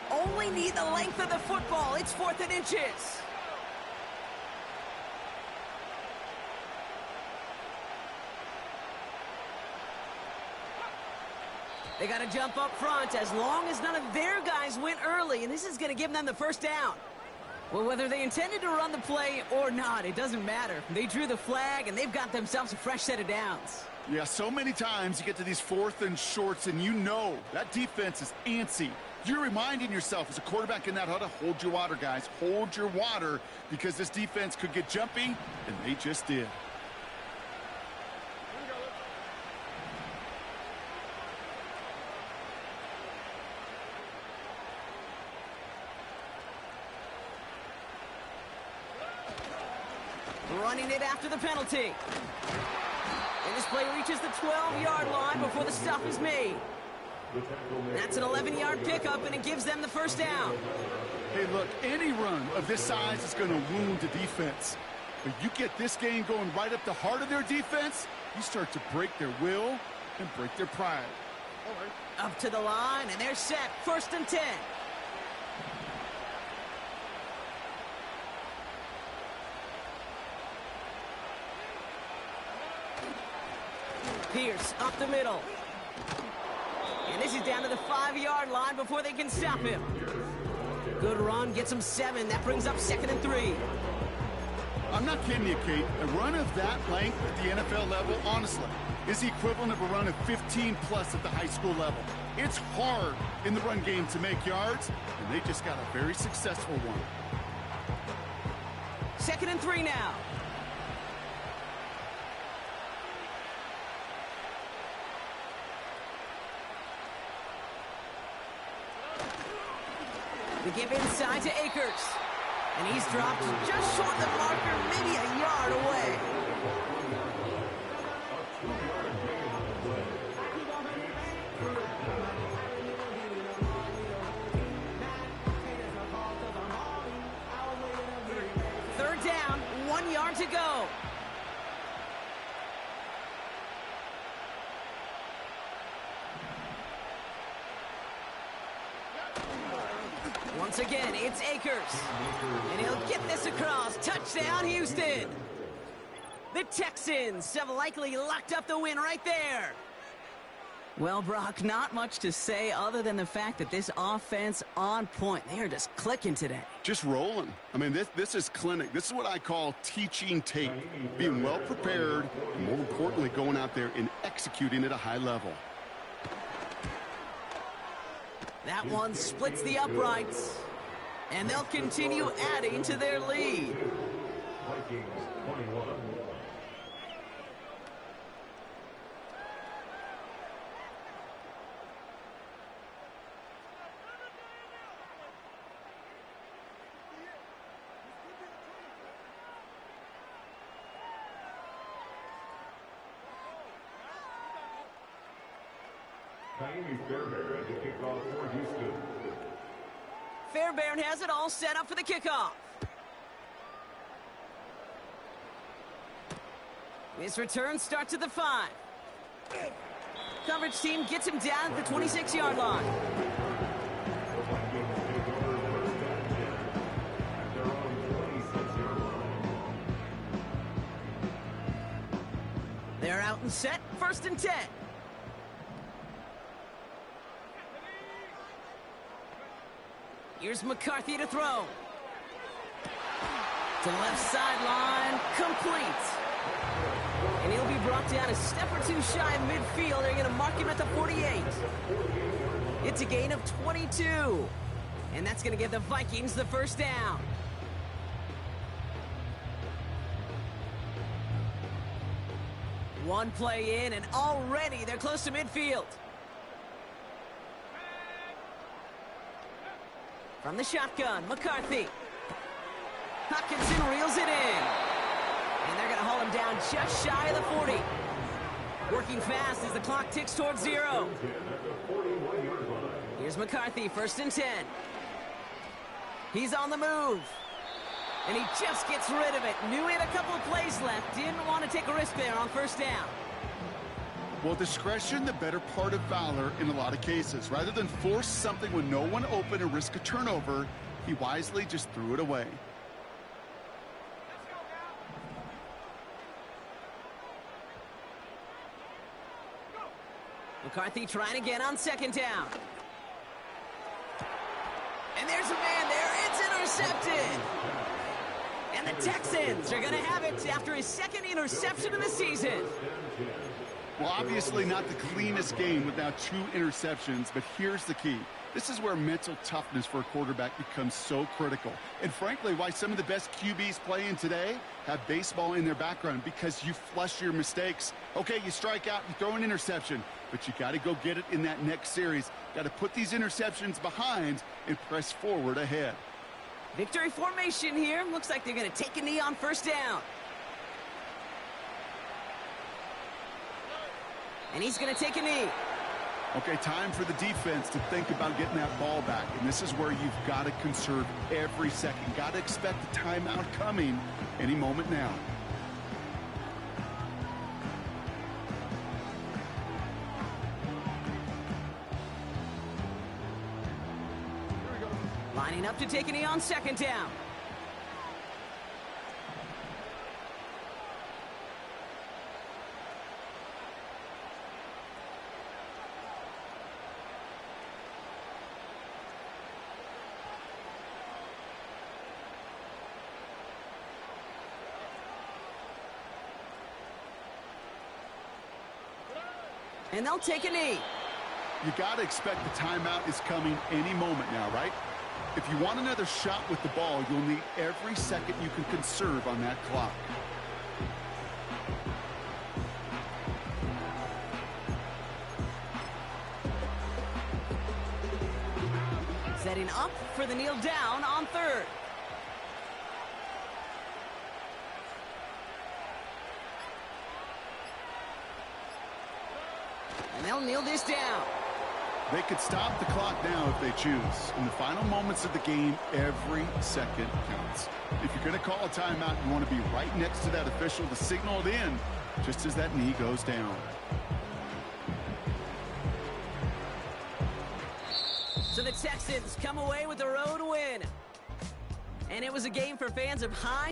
Only need the length of the football. It's 4th and inches. They got to jump up front as long as none of their guys went early, and this is going to give them the first down. Well, whether they intended to run the play or not, it doesn't matter. They drew the flag, and they've got themselves a fresh set of downs. Yeah, so many times you get to these 4th and shorts, and you know that defense is antsy. You're reminding yourself as a quarterback in that huddle, hold your water, guys. Hold your water, because this defense could get jumpy, and they just did. Running it after the penalty. And this play reaches the 12-yard line before the stop is made. That's an 11-yard pickup, and it gives them the first down. Hey, look, any run of this size is going to wound the defense. But you get this game going right up the heart of their defense, you start to break their will and break their pride. Up to the line, and they're set. 1st and 10. Pierce up the middle. And this is down to the 5-yard line before they can stop him. Good run, gets him 7. That brings up 2nd and 3. I'm not kidding you, Kate. A run of that length at the NFL level, honestly, is the equivalent of a run of 15-plus at the high school level. It's hard in the run game to make yards, and they just got a very successful one. 2nd and 3 now. The give inside to Akers. And he's dropped just short of the marker, maybe a yard away. to go. Once again, it's Akers. And he'll get this across. Touchdown, Houston. The Texans have likely locked up the win right there. Well, Brock, not much to say other than the fact that this offense on point. They are just clicking today. Just rolling. I mean, this is clinic. This is what I call teaching tape. Being well prepared, and more importantly, going out there and executing at a high level. That one splits the uprights. And they'll continue adding to their lead. Vikings 21. Fairbairn at the kickoff for Houston. Fairbairn has it all set up for the kickoff. His return starts at the 5. Coverage team gets him down at the 26-yard line. The Vikings take over first and 10 at their own 26-yard line. They're out and set, 1st and 10. Here's McCarthy to throw. To left sideline, complete. And he'll be brought down a step or two shy of midfield. They're going to mark him at the 48. It's a gain of 22. And that's going to give the Vikings the first down. One play in, and already they're close to midfield. From the shotgun, McCarthy. Hutchinson reels it in. And they're going to haul him down just shy of the 40. Working fast as the clock ticks towards 0. Here's McCarthy, 1st and 10. He's on the move. And he just gets rid of it. Knew he had a couple of plays left. Didn't want to take a risk there on 1st down. Well, discretion, the better part of valor in a lot of cases. Rather than force something with no one open and risk a turnover, he wisely just threw it away. McCarthy trying again on 2nd down. And there's a man there. It's intercepted. And the Texans are going to have it after his 2nd interception of the season. Well, obviously not the cleanest game without 2 interceptions, but here's the key. This is where mental toughness for a quarterback becomes so critical. And frankly, why some of the best QBs playing today have baseball in their background, because you flush your mistakes. Okay, you strike out, you throw an interception, but you got to go get it in that next series. Got to put these interceptions behind and press forward ahead. Victory formation here. Looks like they're going to take a knee on 1st down. And he's going to take a knee. Okay, time for the defense to think about getting that ball back. And this is where you've got to conserve every second. Got to expect a timeout coming any moment now. Lining up to take a knee on 2nd down. And they'll take a knee. You got to expect the timeout is coming any moment now, right? If you want another shot with the ball, you'll need every second you can conserve on that clock. Setting up for the kneel down on 3rd. And they'll kneel this down. They could stop the clock now if they choose. In the final moments of the game, every second counts. If you're going to call a timeout, you want to be right next to that official to signal it in just as that knee goes down. So the Texans come away with a road win. And it was a game for fans of high